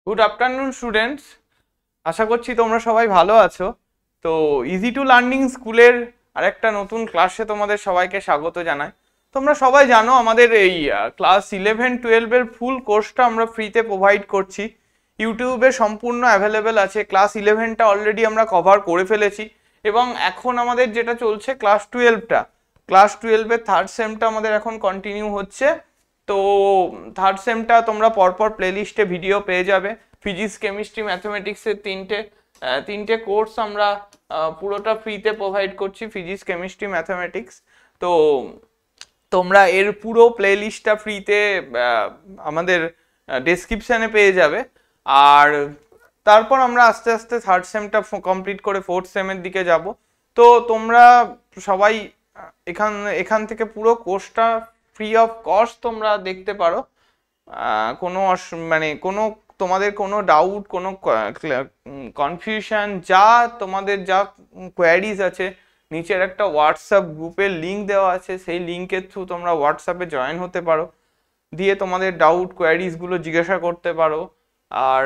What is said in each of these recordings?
Good afternoon students, আশা করছি তোমরা সবাই ভালো আছো। তো ইজি টু লার্নিং স্কুলের আরেকটা নতুন ক্লাসে তোমাদের সবাইকে স্বাগত জানাই। তোমরা সবাই জানো আমাদের এই ক্লাস 11-12-এর ফুল কোর্সটা আমরা ফ্রিতে প্রোভাইড করছি, ইউটিউবে সম্পূর্ণ অ্যাভেলেবেল আছে। ক্লাস 11টা অলরেডি আমরা কভার করে ফেলেছি এবং এখন আমাদের যেটা চলছে ক্লাস 12টা, ক্লাস 12-এর থার্ড সেমটা আমাদের এখন কন্টিনিউ হচ্ছে। তো থার্ড সেমটা তোমরা পরপর প্লেলিস্টে ভিডিও পেয়ে যাবে। ফিজিক্স, কেমিস্ট্রি, ম্যাথমেটিক্সের তিনটে কোর্স আমরা পুরোটা ফ্রিতে প্রোভাইড করছি, ফিজিক্স, কেমিস্ট্রি, ম্যাথমেটিক্স। তো তোমরা এর পুরো প্লেলিস্টটা ফ্রিতে আমাদের ডেসক্রিপশানে পেয়ে যাবে। আর তারপর আমরা আস্তে আস্তে থার্ড সেমটা কমপ্লিট করে ফোর্থ সেমের দিকে যাব। তো তোমরা সবাই এখান থেকে পুরো কোর্সটা ফ্রি অফ কস্ট তোমরা দেখতে পারো। কোনো কোনো তোমাদের কোনো ডাউট, কোনো কনফিউশন, তোমাদের যা কোয়ারিজ আছে, নিচের একটা হোয়াটসঅ্যাপ গ্রুপের লিঙ্ক দেওয়া আছে, সেই লিঙ্কের থ্রু তোমরা হোয়াটসঅ্যাপে জয়েন হতে পারো, দিয়ে তোমাদের ডাউট কোয়ারিজগুলো জিজ্ঞাসা করতে পারো। আর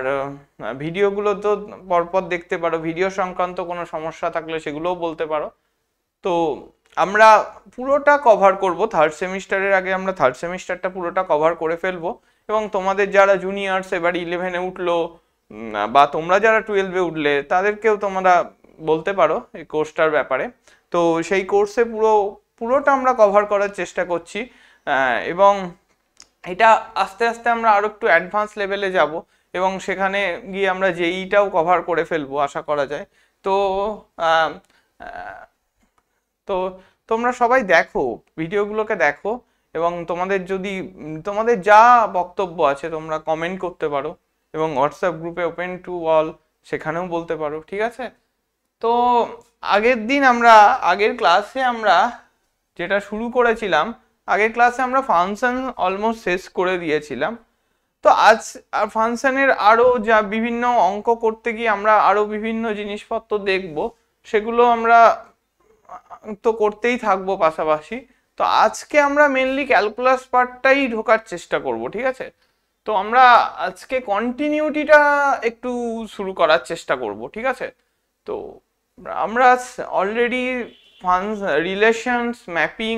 ভিডিওগুলো তো পরপর দেখতে পারো, ভিডিও সংক্রান্ত কোনো সমস্যা থাকলে সেগুলোও বলতে পারো। তো আমরা পুরোটা কভার করব থার্ড সেমিস্টারের আগে, আমরা থার্ড সেমিস্টারটা পুরোটা কভার করে ফেলবো। এবং তোমাদের যারা জুনিয়র্স এবার 11-এ উঠলো বা তোমরা যারা 12-এ উঠলে তাদেরকেও তোমরা বলতে পারো এই কোর্সটার ব্যাপারে। তো সেই কোর্সে পুরোটা আমরা কভার করার চেষ্টা করছি এবং এটা আস্তে আস্তে আমরা আরো একটু অ্যাডভান্স লেভেলে যাব এবং সেখানে গিয়ে আমরা জেইটাও কভার করে ফেলবো আশা করা যায়। তো তো তোমরা সবাই দেখো, ভিডিওগুলোকে দেখো এবং তোমাদের যা বক্তব্য আছে তোমরা কমেন্ট করতে পারো এবং হোয়াটসঅ্যাপ গ্রুপে ওপেন টু অল, সেখানেও বলতে পারো, ঠিক আছে? তো আগের ক্লাসে আমরা যেটা শুরু করেছিলাম, আগের ক্লাসে আমরা ফাংশন অলমোস্ট শেষ করে দিয়েছিলাম। তো আজ ফাংশনের আরো যা বিভিন্ন অঙ্ক করতে গিয়ে আমরা আরো বিভিন্ন জিনিসপত্র দেখব, সেগুলো আমরা তো করতেই থাকবো পাশাপাশি। তো আজকে আমরা মেনলি ক্যালকুলাস পার্টটাই ঢোকার চেষ্টা করব, ঠিক আছে? তো আমরা আজকে কন্টিনিউটিটা একটু শুরু করার চেষ্টা করব, ঠিক আছে? তো আমরা অলরেডি রিলেশনস, ম্যাপিং,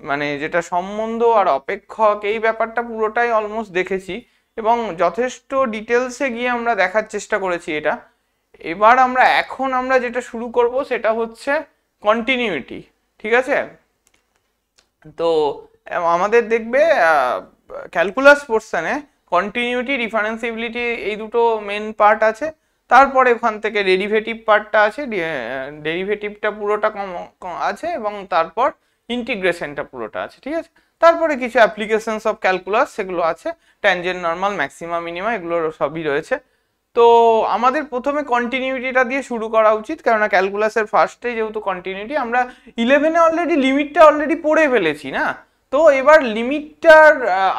মানে যেটা সম্বন্ধ আর অপেক্ষক, এই ব্যাপারটা পুরোটাই অলমোস্ট দেখেছি এবং যথেষ্ট ডিটেলসে গিয়ে আমরা দেখার চেষ্টা করেছি এটা। এবার এখন আমরা যেটা শুরু করব সেটা হচ্ছে কন্টিনিউটি, ঠিক আছে? তো আমাদের দেখবে ক্যালকুলাস পোর্শনে কন্টিনিউটি, ডিফারেন্সিবিলিটি, এই দুটো মেন পার্ট আছে। তারপরে ওখান থেকে ডেরিভেটিভ পার্টটা আছে, ডেরিভেটিভটা পুরোটা আছে এবং তারপর ইন্টিগ্রেশনটা পুরোটা আছে, ঠিক আছে? তারপরে কিছু অ্যাপ্লিকেশনস অফ ক্যালকুলাস সেগুলো আছে, ট্যানজেন্ট, নর্মাল, ম্যাক্সিমা, মিনিমা, এগুলো সবই রয়েছে। তো আমাদের প্রথমে কন্টিনিউটিটা দিয়ে শুরু করা উচিত, কেননা ক্যালকুলাসের ফার্স্টে যেহেতু কন্টিনিউটি, আমরা 11-এ অলরেডি লিমিটটা পড়ে ফেলেছি না। তো এবার লিমিটটার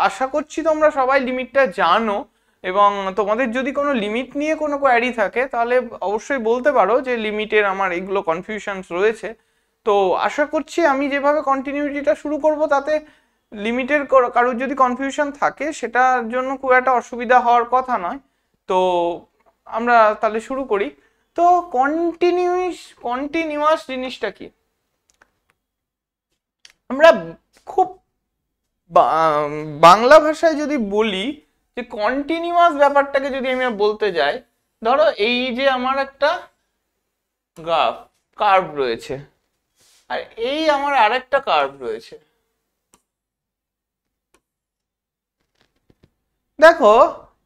আশা করছি তোমরা সবাই লিমিটটা জানো এবং তোমাদের যদি কোনো লিমিট নিয়ে কোনো কোয়ারি থাকে তাহলে অবশ্যই বলতে পারো যে লিমিটের আমার এগুলো কনফিউশনস রয়েছে। তো আশা করছি আমি যেভাবে কন্টিনিউটিটা শুরু করব তাতে লিমিটের কারোর যদি কনফিউশন থাকে সেটার জন্য খুব একটা অসুবিধা হওয়ার কথা নয়। তো আমরা তাহলে শুরু করি। তো কন্টিনিউয়াস জিনিসটা কি? আমরা খুব বাংলা ভাষায় যদি বলি যে কন্টিনিউয়াস ব্যাপারটাকে যদি আমি বলতে যাই, ধরো এই যে আমার একটা কার্ভ রয়েছে আর এই আমার আরেকটা কার্ভ রয়েছে। দেখো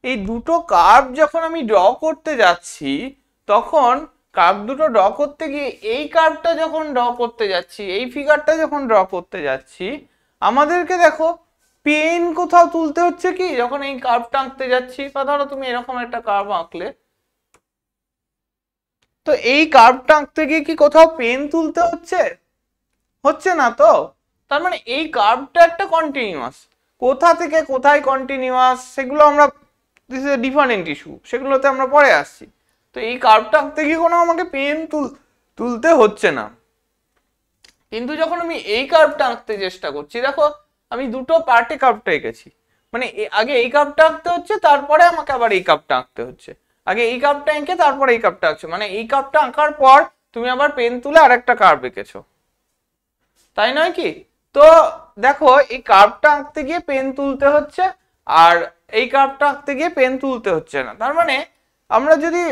এই দুটো কার্ভ যখন আমি ড্র করতে যাচ্ছি, তখন কার্ভ দুটো ড্র করতে গিয়ে এই কার্ভটা যখন ড্র করতে যাচ্ছি, এই ফিগারটা যখন ড্র করতে যাচ্ছি, আমাদেরকে দেখো পেন কোথাও তুলতে হচ্ছে কি, যখন এই কার্ভটা আঁকতে যাচ্ছি, বা ধরো তুমি এরকম একটা কার্ভ আঁকলে, তো এই কার্ভটা আঁকতে গিয়ে কি কোথাও পেন তুলতে হচ্ছে না? তো তার মানে এই কার্ভটা একটা কন্টিনিউয়াস। কোথা থেকে কোথায় কন্টিনিউয়াস সেগুলো আমরা, this is a different issue, সেগুলোতে আমরা পরে আসছি। তো এই কার্ভটা আঁকতে গিয়ে কোনো আমাকে পেন তুলতে হচ্ছে না, কিন্তু যখন আমি এই কার্ভটা আঁকতে চেষ্টা করছি, দেখো আমি দুটো পার্টে কার্ভটা এঁকেছি, মানে আগে এই কার্ভটা আঁকতে হচ্ছে, তারপরে আমাকে আবার এই কার্ভটা আঁকতে হচ্ছে, আগে এই কার্ভটা এঁকে তারপরে এই কার্ভটা আঁকছে, মানে এই কার্ভটা আঁকার পর তুমি আবার পেন তুলে আরেকটা কার্ভ এঁকেছো, তাই নয় কি? তো দেখো এই কার্ভটা আঁকতে গিয়ে পেন তুলতে হচ্ছে, আর এই কার্ভটা আঁকতে গিয়ে পেন তুলতে হচ্ছে না। তার মানে আমরা যদি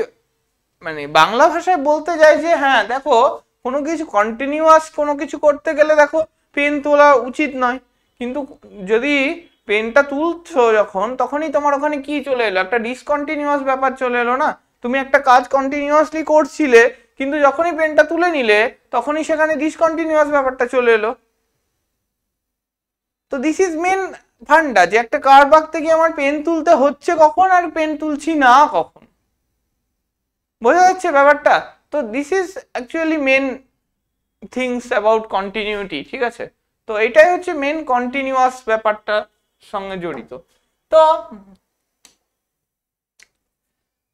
মানে বাংলা ভাষায় বলতে যাই যে হ্যাঁ দেখো কোনো কিছু কন্টিনিউয়াস কোনো কিছু করতে গেলে দেখো পেন তোলা উচিত নয়, কিন্তু যদি পেনটা তুলছো যখন, তখনই তোমার ওখানে কি চলে এলো, একটা ডিসকন্টিনিউয়াস ব্যাপার চলে এলো না। তুমি একটা কাজ কন্টিনিউয়াসলি করছিলে, কিন্তু যখনই পেনটা তুলে নিলে তখনই সেখানে ডিসকন্টিনিউয়াস ব্যাপারটা চলে এলো। তো দিস ইজ মেন ফান্ডা, যে একটা কার্ভ আঁকতে গিয়ে আমার পেন তুলতে হচ্ছে কখন আর পেন তুলছি না কখন, বোঝা যাচ্ছে ব্যাপারটা? তো this is actually main things about continuity, ঠিক আছে? তো এটাই হচ্ছে মেন কন্টিনিউয়াস ব্যাপারটার সঙ্গে জড়িত। তো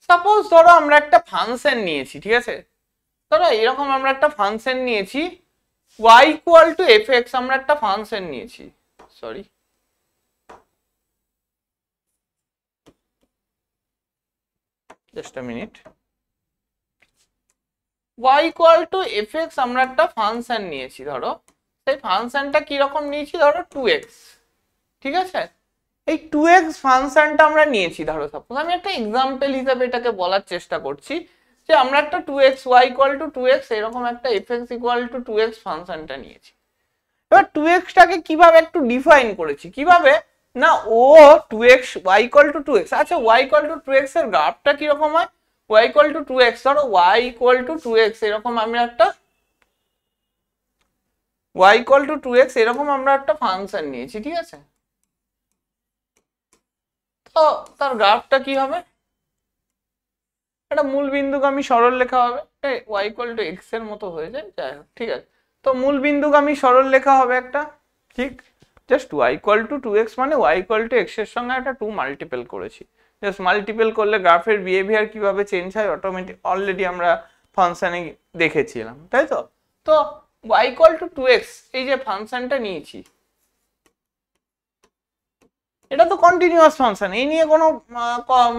সাপোজ ধরো আমরা একটা ফাংশন নিয়েছি, ঠিক আছে? ধরো এরকম আমরা একটা ফাংশন নিয়েছি y ইকুয়াল টু fx, আমরা একটা ফাংশন নিয়েছি, sorry just a minute, y equal two fx আমরা একটা ফাংশন নিয়েছি, ধরো সেই ফাংশনটা কি রকম নিয়েছি, ধরো 2x, ঠিক আছে? এই 2x ফাংশনটা আমরা নিয়েছি, ধরো সাপোজ আমি একটা এক্সাম্পল হিসেবে এটাকে বলার চেষ্টা করছি যে আমরা একটা 2x y equal two 2x এরকম একটা fx ইকুয়াল টু 2x ফাংশনটা নিয়েছি। এবার 2x টাকে কিভাবে একটু ডিফাইন করেছি, কিভাবে না, ও 2x y equal two 2x, আচ্ছা y ইকুয়াল টু 2x এর গ্রাফটা কি রকম হয়, y ইকুয়াল টু 2x, ধরো y ইকুয়াল টু 2x এরকম আমরা একটা y ইকুয়াল টু 2x এরকম আমরা একটা ফাংশন নিয়েছি, ঠিক আছে? তো তার গ্রাফটা কি হবে, একটা মূল বিন্দুগামী সরলরেখা হবে, y ইকুয়াল টু x এর মতো হয়ে যায়, যাই হোক, ঠিক আছে? তো মূল বিন্দুগামী সরলরেখা হবে একটা, ঠিক? Just y equal two 2x মানে y ইকুয়াল টু x এর সঙ্গে একটা 2 মাল্টিপল করেছি, জাস্ট মাল্টিপল করলে গ্রাফের বিহেভিয়ার কিভাবে চেঞ্জ হয় অটোমেটিক অলরেডি আমরা ফাংশনে দেখেছিলাম, তাই তো? তো y ইকুয়াল টু 2x এই যে ফাংশনটা নিয়েছি, এটা তো কন্টিনিউয়াস ফাংশন, এই নিয়ে কোনো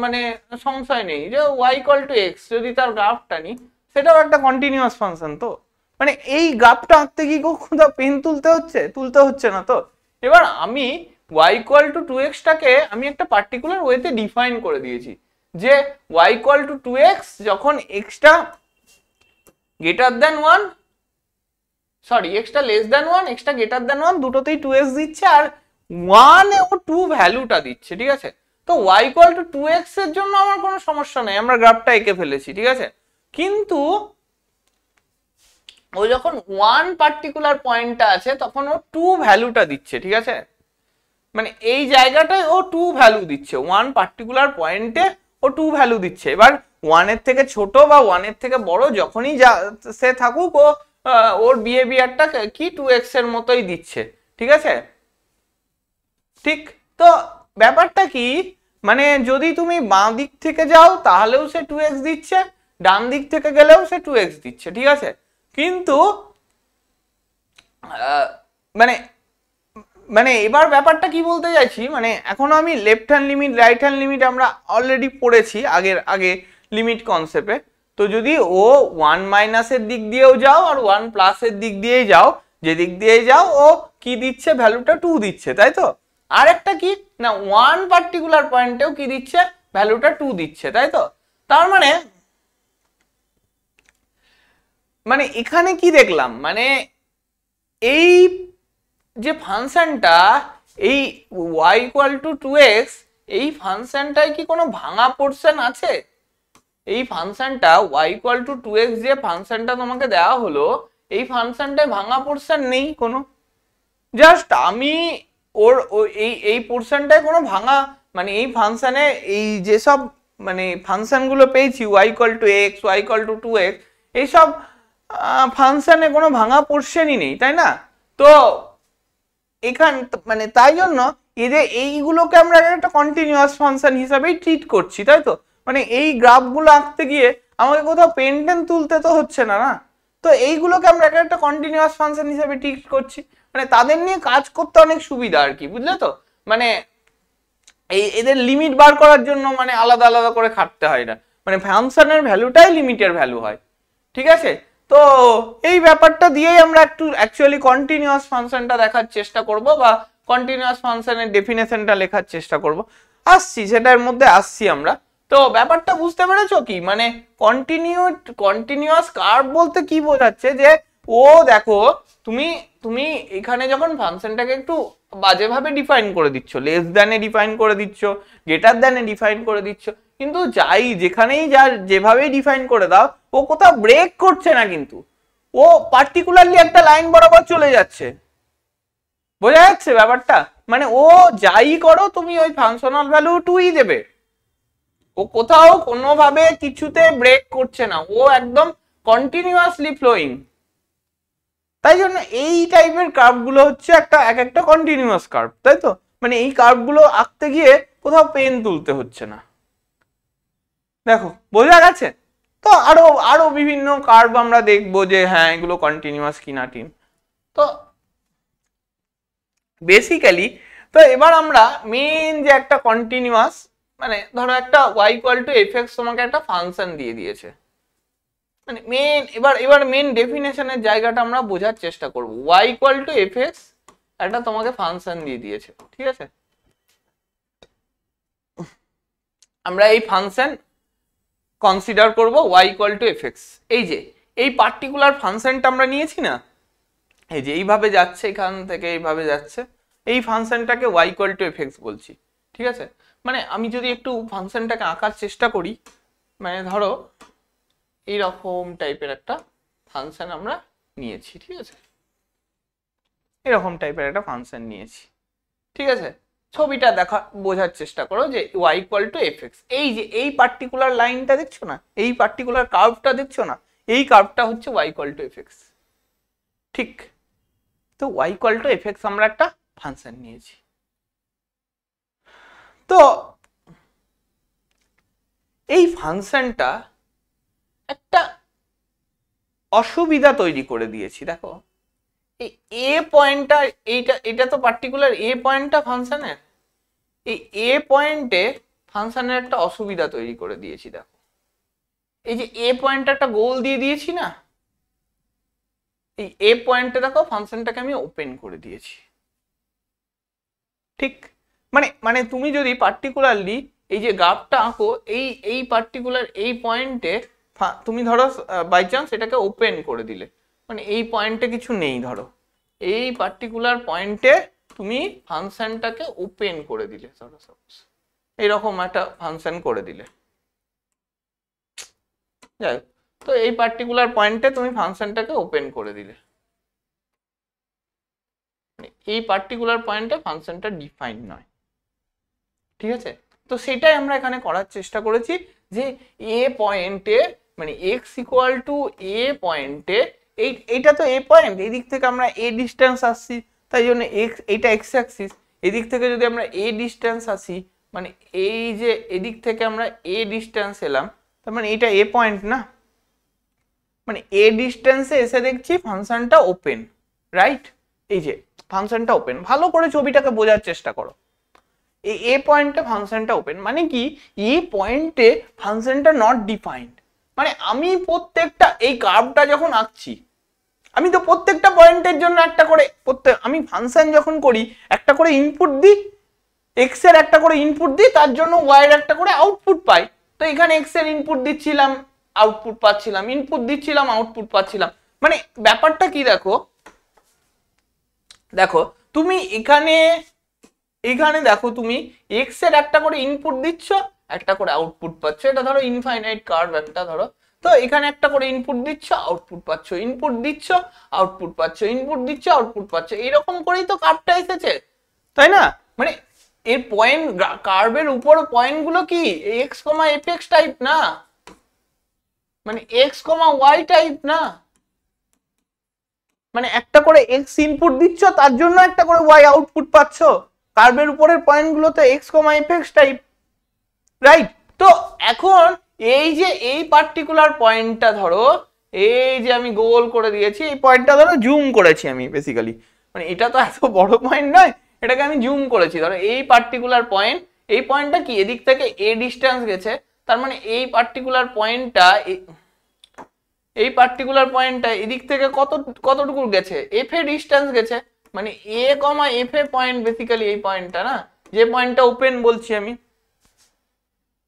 মানে সংশয় নেই যে y ইকুয়াল টু x যদি তার গ্রাফটা নিই সেটাও একটা কন্টিনিউয়াস ফাংশন। তো মানে এই গ্রাফটা আঁকতে গিয়ে কোথাও পেন তুলতে হচ্ছে না। তো এবার আমি y ইকুয়াল টু 2x টাকে আমি একটা পার্টিকুলার ওয়েতে ডিফাইন করে দিয়েছি যে y ইকুয়াল টু 2x যখন x টা গ্রেটার দ্যান 1, সরি x টা লেস দ্যান 1, x টা গ্রেটার দ্যান 1, দুটোতেই 2x দিচ্ছে আর 1 এ ও 2 ভ্যালুটা দিচ্ছে, ঠিক আছে? তো y ইকুয়াল টু 2x এর জন্য আমার কোনো সমস্যা নেই, আমরা গ্রাফটা এঁকে ফেলেছি, ঠিক আছে? কিন্তু ও যখন 1 পার্টিকুলার পয়েন্টটা আছে তখন ও 2 ভ্যালুটা দিচ্ছে, ঠিক আছে? মানে এই জায়গাটায় ও 2 ভ্যালু দিচ্ছে, 1 পার্টিকুলার পয়েন্টে ও 2 ভ্যালু দিচ্ছে। এবার 1 এর থেকে ছোট বা 1 এর থেকে বড় যখনই সে থাকুক, ও ওর বিহেভিয়ারটা কি 2x এর মতোই দিচ্ছে, ঠিক আছে? ঠিক, তো ব্যাপারটা কি, মানে যদি তুমি বাঁ দিক থেকে যাও তাহলেও সে 2x দিচ্ছে, ডান দিক থেকে গেলেও সে 2x দিচ্ছে, ঠিক আছে? কিন্তু মানে মানে এবার ব্যাপারটা কি বলতে চাইছি, মানে এখনো আমি left hand limit right hand limit আমরা অলরেডি পড়েছি আগে লিমিট কনসেপ্টে। তো যদি ও 1 মাইনাসের দিক দিয়েও যাও আর 1 প্লাসের দিক দিয়েই যাও, যে দিক দিয়েই যাও ও কি দিচ্ছে, ভ্যালুটা 2 দিচ্ছে, তাই তো? আর একটা কি না, 1 পার্টিকুলার পয়েন্টেও কি দিচ্ছে, ভ্যালুটা 2 দিচ্ছে, তাই তো? তার মানে এখানে কি দেখলাম, মানে এই যে ফাংশনটা এই y ইকুয়াল টু 2x, এই ফাংশনটায় কি কোনো ভাঙা পোরশন আছে? এই ফাংশনটা y ইকুয়াল টু 2x যে ফাংশনটা তোমাকে দেওয়া হলো, এই ফাংশনটায় ভাঙা পোরশন নেই কোনো, জাস্ট আমি ওর এই পোরশনটায় কোনো ভাঙা, মানে এই ফাংশনে এই যেসব মানে ফাংশনগুলো পেয়েছি y equal two x, y equal two 2x, এইসব ফাংশনে কোনো ভাঙা পোরশনই নেই, তাই না? তো এখান মানে তাই জন্য এদের এইগুলোকে আমরা একটা কন্টিনিউয়াস ফাংশন হিসাবেই ট্রিট করছি, তাই তো? মানে এই গ্রাফগুলো আঁকতে গিয়ে আমাকে কোথাও পেন তুলতে তো হচ্ছে না, না? তো এইগুলোকে আমরা একটা কন্টিনিউয়াস ফাংশন হিসাবে ট্রিট করছি, মানে তাদের নিয়ে কাজ করতে অনেক সুবিধা আর কি, বুঝলে তো? মানে এদের লিমিট বার করার জন্য মানে আলাদা আলাদা করে খাটতে হয় না, মানে ফাংশনের ভ্যালুটাই লিমিটের ভ্যালু হয়, ঠিক আছে। তো এই ব্যাপারটা দিয়েই আমরা একটু অ্যাকচুয়ালি কন্টিনিউয়াস ফাংশনটা দেখার চেষ্টা করব বা কন্টিনিউয়াস ফাংশনের ডেফিনেশনটা লেখার চেষ্টা করব, আসছি সেটার মধ্যে আসছি আমরা। তো ব্যাপারটা বুঝতে পেরেছো কি, মানে কন্টিনিউয়াস কার্ভ বলতে কি বোঝাচ্ছে, যে ও দেখো তুমি তুমি এখানে যখন ফাংশনটাকে একটু বাজেভাবে ডিফাইন করে দিচ্ছ, লেস দ্যানে ডিফাইন করে দিচ্ছ, গ্রেটার দ্যানে ডিফাইন করে দিচ্ছ, কিন্তু যাই যেখানেই যা যেভাবেই ডিফাইন করে দাও ও কোথাও ব্রেক করছে না, কিন্তু ও পার্টিকুলারলি একটা লাইন বরাবর চলে যাচ্ছে, বোঝা যাচ্ছে ব্যাপারটা। মানে ও যাই করো তুমি ওই ফাংশনাল ভ্যালু 2ই দেবে, ও কোথাও কোনোভাবে কিছুতে ব্রেক করছে না, ও একদম কন্টিনিউয়াসলি ফ্লোয়িং। তাই জন্য এই টাইপের কার্ভ গুলো হচ্ছে এক একটা কন্টিনিউয়াস কার্ভ, তাই তো, মানে এই কার্ভ গুলো আঁকতে গিয়ে কোথাও পেন তুলতে হচ্ছে না, দেখো বোঝা গেছে। তো আরো বিভিন্ন কার্ভ আমরা দেখবো যে হ্যাঁ এগুলো কন্টিনিউয়াস কিনা টিম। তো বেসিক্যালি তো এবার আমরা মেন যে একটা কন্টিনিউয়াস, মানে ধরো একটা y = fx তোমাকে একটা ফাংশন দিয়ে দিয়েছে, মানে মেন এবার মেন ডেফিনেশনের জায়গাটা আমরা বোঝার চেষ্টা করব। y = fx একটা তোমাকে ফাংশন দিয়ে দিয়েছে, ঠিক আছে। আমরা এই ফাংশন কনসিডার করব y = fx। এই যে এই পার্টিকুলার ফাংশনটা আমরা নিয়েছি না, এই যে এইভাবে যাচ্ছে, এখান থেকে এইভাবে যাচ্ছে, এই ফাংশনটাকে y = fx বলছি, ঠিক আছে। মানে আমি যদি একটু ফাংশনটাকে আঁকার চেষ্টা করি, মানে ধরো এইরকম টাইপের একটা ফাংশন আমরা নিয়েছি, ঠিক আছে, এরকম টাইপের একটা ফাংশন নিয়েছি, ঠিক আছে। ছবিটা দেখা বোঝার চেষ্টা করো যে y = fx, এই যে এই পার্টিকুলার লাইনটা দেখছো না, এই পার্টিকুলার কার্ভটা দেখছো না, এই কার্ভটা হচ্ছে y = fx, ঠিক। তো y = fx আমরা একটা ফাংশন নিয়েছি। তো এই ফাংশনটা একটা অসুবিধা তৈরি করে দিয়েছি, দেখো এই এ পয়েন্টটা, এটা তো পার্টিকুলার এ পয়েন্টটা ফাংশনের, এই এ পয়েন্টে ফাংশনের একটা অসুবিধা তৈরি করে দিয়েছি। দেখো এই যে এ পয়েন্টটা একটা গোল দিয়ে দিয়েছি না, এই এ পয়েন্টে দেখো ফাংশনটাকে আমি ওপেন করে দিয়েছি, ঠিক। মানে তুমি যদি পার্টিকুলারলি এই যে গ্রাফটা আঁকো, এই পার্টিকুলার এই পয়েন্টে তুমি ধরো বাই চান্স এটাকে ওপেন করে দিলে, মানে এই পয়েন্টে কিছু নেই, ধরো এই পার্টিকুলার পয়েন্টে তুমি ফাংশনটাকে ওপেন করে দিলে, ধরো সাপোজ এইরকম একটা ফাংশন করে দিলে, যাই হোক। তো এই পার্টিকুলার পয়েন্টে তুমি ফাংশনটাকে ওপেন করে দিলে, এই পার্টিকুলার পয়েন্টে ফাংশনটা ডিফাইন নয়, ঠিক আছে। তো সেটাই আমরা এখানে করার চেষ্টা করেছি, যে এ পয়েন্টে মানে x = এ পয়েন্টে, এইটা তো এ পয়েন্ট, এই দিক থেকে আমরা এ ডিস্টেন্স আসছি, তাই জন্য এইটা x অ্যাক্সিস, এদিক থেকে যদি আমরা এ ডিস্টেন্স আসি, মানে এই যে এদিক থেকে আমরা এ ডিস্টেন্স এলাম, তার মানে এটা এ পয়েন্ট না, মানে এ ডিস্টেন্সে এসে দেখছি ফাংশনটা ওপেন, রাইট। এই যে ফাংশনটা ওপেন, ভালো করে ছবিটাকে বোঝার চেষ্টা করো, এই এ পয়েন্টে ফাংশনটা ওপেন, মানে কি এই পয়েন্টে ফাংশনটা নট ডিফাইন্ড, মানে আমি প্রত্যেকটা এই কার্ভটা যখন আঁকছি, আমি তো প্রত্যেকটা পয়েন্টের জন্য একটা করে আমি ফাংশন যখন করি একটা করে ইনপুট দিই, এক্স এর একটা করে ইনপুট দিই, তার জন্য ওয়াই এর একটা করে আউটপুট পাই। তো এখানে এক্স এর ইনপুট দিচ্ছিলাম, আউটপুট পাচ্ছিলাম, ইনপুট দিচ্ছিলাম, আউটপুট পাচ্ছিলাম। মানে ব্যাপারটা কি দেখো, দেখো তুমি এখানে দেখো তুমি এক্স এর একটা করে ইনপুট দিচ্ছ, একটা করে আউটপুট পাচ্ছ, এটা ধরো ইনফাইনাইট কার্ভ একটা ধরো, তো এখানে একটা করে ইনপুট দিচ্ছ, আউটপুট পাচ্ছ, ইনপুট দিচ্ছ, আউটপুট পাচ্ছ, ইনপুট দিচ্ছ, আউটপুট পাচ্ছ, এরকম করেই তো কার্ভটা এসেছে, তাই না। মানে এর পয়েন্ট কার্ভের উপর পয়েন্ট গুলো কি x, fx টাইপ না, মানে x, y টাইপ না, মানে একটা করে x ইনপুট দিচ্ছ, তার জন্য একটা করে y আউটপুট পাচ্ছ, কার্ভের উপরের পয়েন্ট গুলোতে x, fx টাইপ, রাইট। তো এখন এই যে এই পার্টিকুলার পয়েন্টটা ধরো, এই যে আমি গোল করে দিয়েছি, এই পয়েন্টটা ধরো জুম করেছি আমি বেসিক্যালি, মানে এটা তো এত বড় পয়েন্ট নয়, এটাকে আমি জুম করেছি, ধরো এই পার্টিকুলার পয়েন্ট, এই পয়েন্টটা কি এদিক থেকে এ ডিস্টেন্স গেছে, তার মানে এই পার্টিকুলার পয়েন্টটা এদিক থেকে কতটুকু গেছে, এফ এ ডিস্টেন্স গেছে, মানে এ কমা এফ এ পয়েন্ট বেসিক্যালি এই পয়েন্টটা না, যে পয়েন্টটা ওপেন বলছি আমি।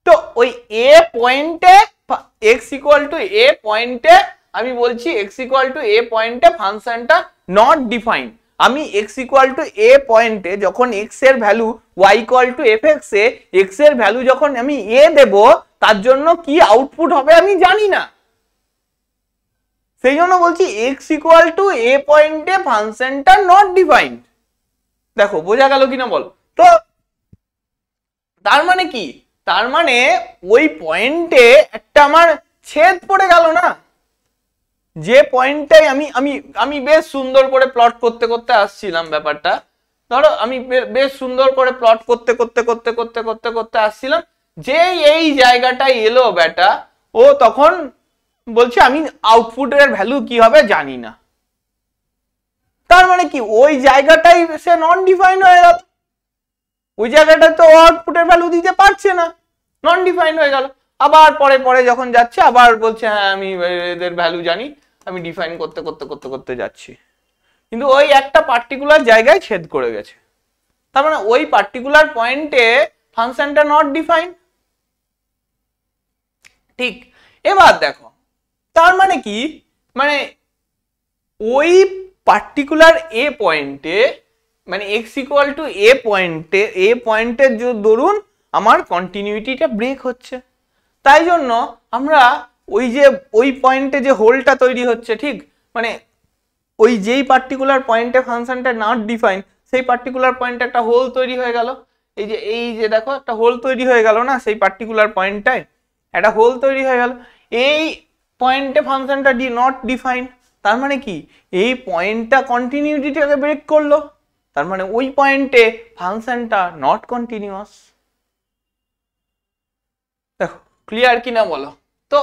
তো ওই এ পয়েন্টে এক্স ইকুয়াল টু এ পয়েন্টে আমি বলছি এক্স ইকুয়াল টু এ পয়েন্টে ফাংশনটা নট ডিফাইন। আমি এক্স ইকুয়াল টু এ পয়েন্টে যখন এক্স এর value Y equal to F X এ এক্স এর ভ্যালু যখন আমি এ দেব, তার জন্য কি আউটপুট হবে আমি জানি না, সেই জন্য বলছি এক্স ইকুয়াল টু এ পয়েন্টে ফাংশনটা নট ডিফাইন্ড। দেখো বোঝা গেল কিনা বল? তো তার মানে কি, তার মানে ওই পয়েন্টে একটা আমার ছেদ পড়ে গেল না, যে পয়েন্টটাই আমি আমি আমি বেশ সুন্দর করে প্লট করতে করতে আসছিলাম ব্যাপারটা, ধরো আমি বেশ সুন্দর করে প্লট করতে করতে করতে করতে করতে করতে আসছিলাম, যে এই জায়গাটায় এলো বেটা, ও তখন বলছে আমি আউটপুটের ভ্যালু কি হবে জানি না। তার মানে কি ওই জায়গাটাই সে নন ডিফাইন্ড হয়ে গেল, ওই জায়গাটা তো আউটপুটের ভ্যালু দিতে পারছে না, নন ডিফাইন্ড হয়ে গেল। আবার পরে পরে যখন যাচ্ছে আবার বলছে হ্যাঁ আমি এদের ভ্যালু জানি, আমি ডিফাইন করতে করতে করতে করতে যাচ্ছি, কিন্তু ওই একটা পার্টিকুলার জায়গায় ছেদ করে গেছে, তার মানে ওই পার্টিকুলার পয়েন্টে ফাংশনটা নট ডিফাইন। ঠিক, এবার দেখো তার মানে কি, মানে ওই পার্টিকুলার এ পয়েন্টে মানে এক্স ইকুয়াল টু এ পয়েন্টের দরুন আমার কন্টিনিউটিটা ব্রেক হচ্ছে, তাই জন্য আমরা ওই যে ওই পয়েন্টে যে হোলটা তৈরি হচ্ছে, ঠিক মানে ওই যেই পার্টিকুলার পয়েন্টে ফাংশনটা নট ডিফাইন সেই পার্টিকুলার পয়েন্টে একটা হোল তৈরি হয়ে গেল, এই যে দেখো একটা হোল তৈরি হয়ে গেল না, সেই পার্টিকুলার পয়েন্টটায় একটা হোল তৈরি হয়ে গেল, এই পয়েন্টে ফাংশনটা নট ডিফাইন, তার মানে কি এই পয়েন্টটা কন্টিনিউটিটাকে ব্রেক করলো, তার মানে ওই পয়েন্টে ফাংশনটা নট কন্টিনিউয়াস। দেখো ক্লিয়ার কিনা বলো? তো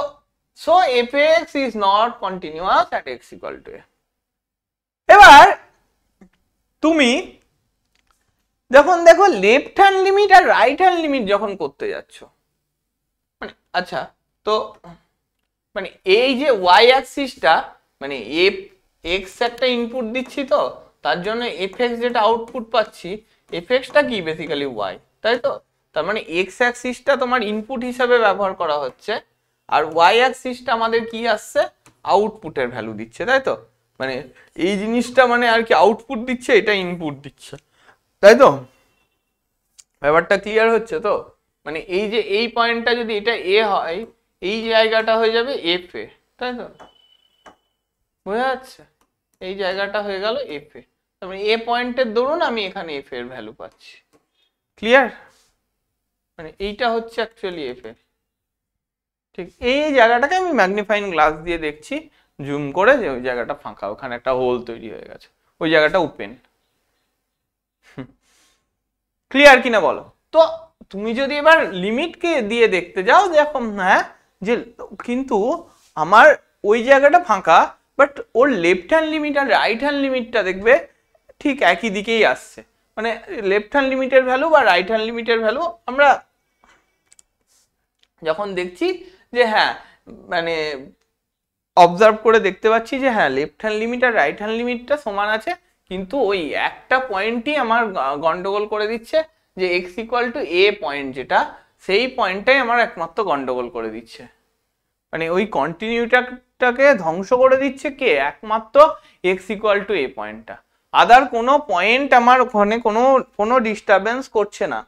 so fx is not continuous at x equal to a। এবার তুমি যখন দেখো লেফট হ্যান্ড লিমিট আর রাইট হ্যান্ড লিমিট যখন করতে যাচ্ছ, মানে আচ্ছা তো মানে এই যে y অ্যাক্সিসটা মানে x একটা ইনপুট দিচ্ছি, তো তার জন্য fx যেটা আউটপুট পাচ্ছি, fxটা কি বেসিক্যালি y, তাই তো? তার মানে x অ্যাক্সিসটা তোমার ইনপুট হিসাবে ব্যবহার করা হচ্ছে, আর y অ্যাক্সিসটা আমাদের কি আসছে, আউটপুটের ভ্যালু দিচ্ছে, তাই তো? মানে এই জিনিসটা মানে আর কি আউটপুট দিচ্ছে, এটা ইনপুট দিচ্ছে, তাই তো? ব্যাপারটা ক্লিয়ার হচ্ছে তো? মানে এই যে এই পয়েন্টটা যদি এটা a হয়, এই জায়গাটা হয়ে যাবে f এ, তাই তো? বোঝা যাচ্ছে? এই জায়গাটা হয়ে গেল f এ, তার মানে a পয়েন্টের দরুন আমি এখানে f এর ভ্যালু পাচ্ছি। ক্লিয়ার? মানে এইটা হচ্ছে অ্যাকচুয়ালি f এর। ঠিক এই জায়গাটাকে আমি ম্যাগনিফাইং গ্লাস দিয়ে দেখছি জুম করে, যে ওই জায়গাটা ফাঁকা, ওখানে একটা হোল তৈরি হয়ে গেছে, ওই জায়গাটা ওপেন। ক্লিয়ার কিনা বলো? তো তুমি যদি এবার লিমিটকে দিয়ে দেখতে যাও, দেখো হ্যাঁ যে কিন্তু আমার ওই জায়গাটা ফাঁকা, বাট ওর লেফট হ্যান্ড লিমিট আর রাইট হ্যান্ড লিমিটটা দেখবে ঠিক একই দিকেই আসছে, মানে লেফট হ্যান্ড লিমিটের ভ্যালু বা রাইট হ্যান্ড লিমিটের ভ্যালু আমরা যখন দেখছি যে হ্যাঁ মানে অবজার্ভ করে দেখতে পাচ্ছি যে হ্যাঁ লেফট হ্যান্ড লিমিট আর রাইট হ্যান্ড লিমিটটা সমান আছে, কিন্তু ওই একটা পয়েন্টই আমার গন্ডগোল করে দিচ্ছে, যে x equal to A point যেটা, সেই পয়েন্টটাই আমার একমাত্র গন্ডগোল করে দিচ্ছে, মানে ওই কন্টিনিউটাকে ধ্বংস করে দিচ্ছে কে, একমাত্র এক্স ইকুয়াল টু এ পয়েন্টটা, আদার কোনো পয়েন্ট আমার ওখানে কোনো ডিস্টারবেন্স করছে না,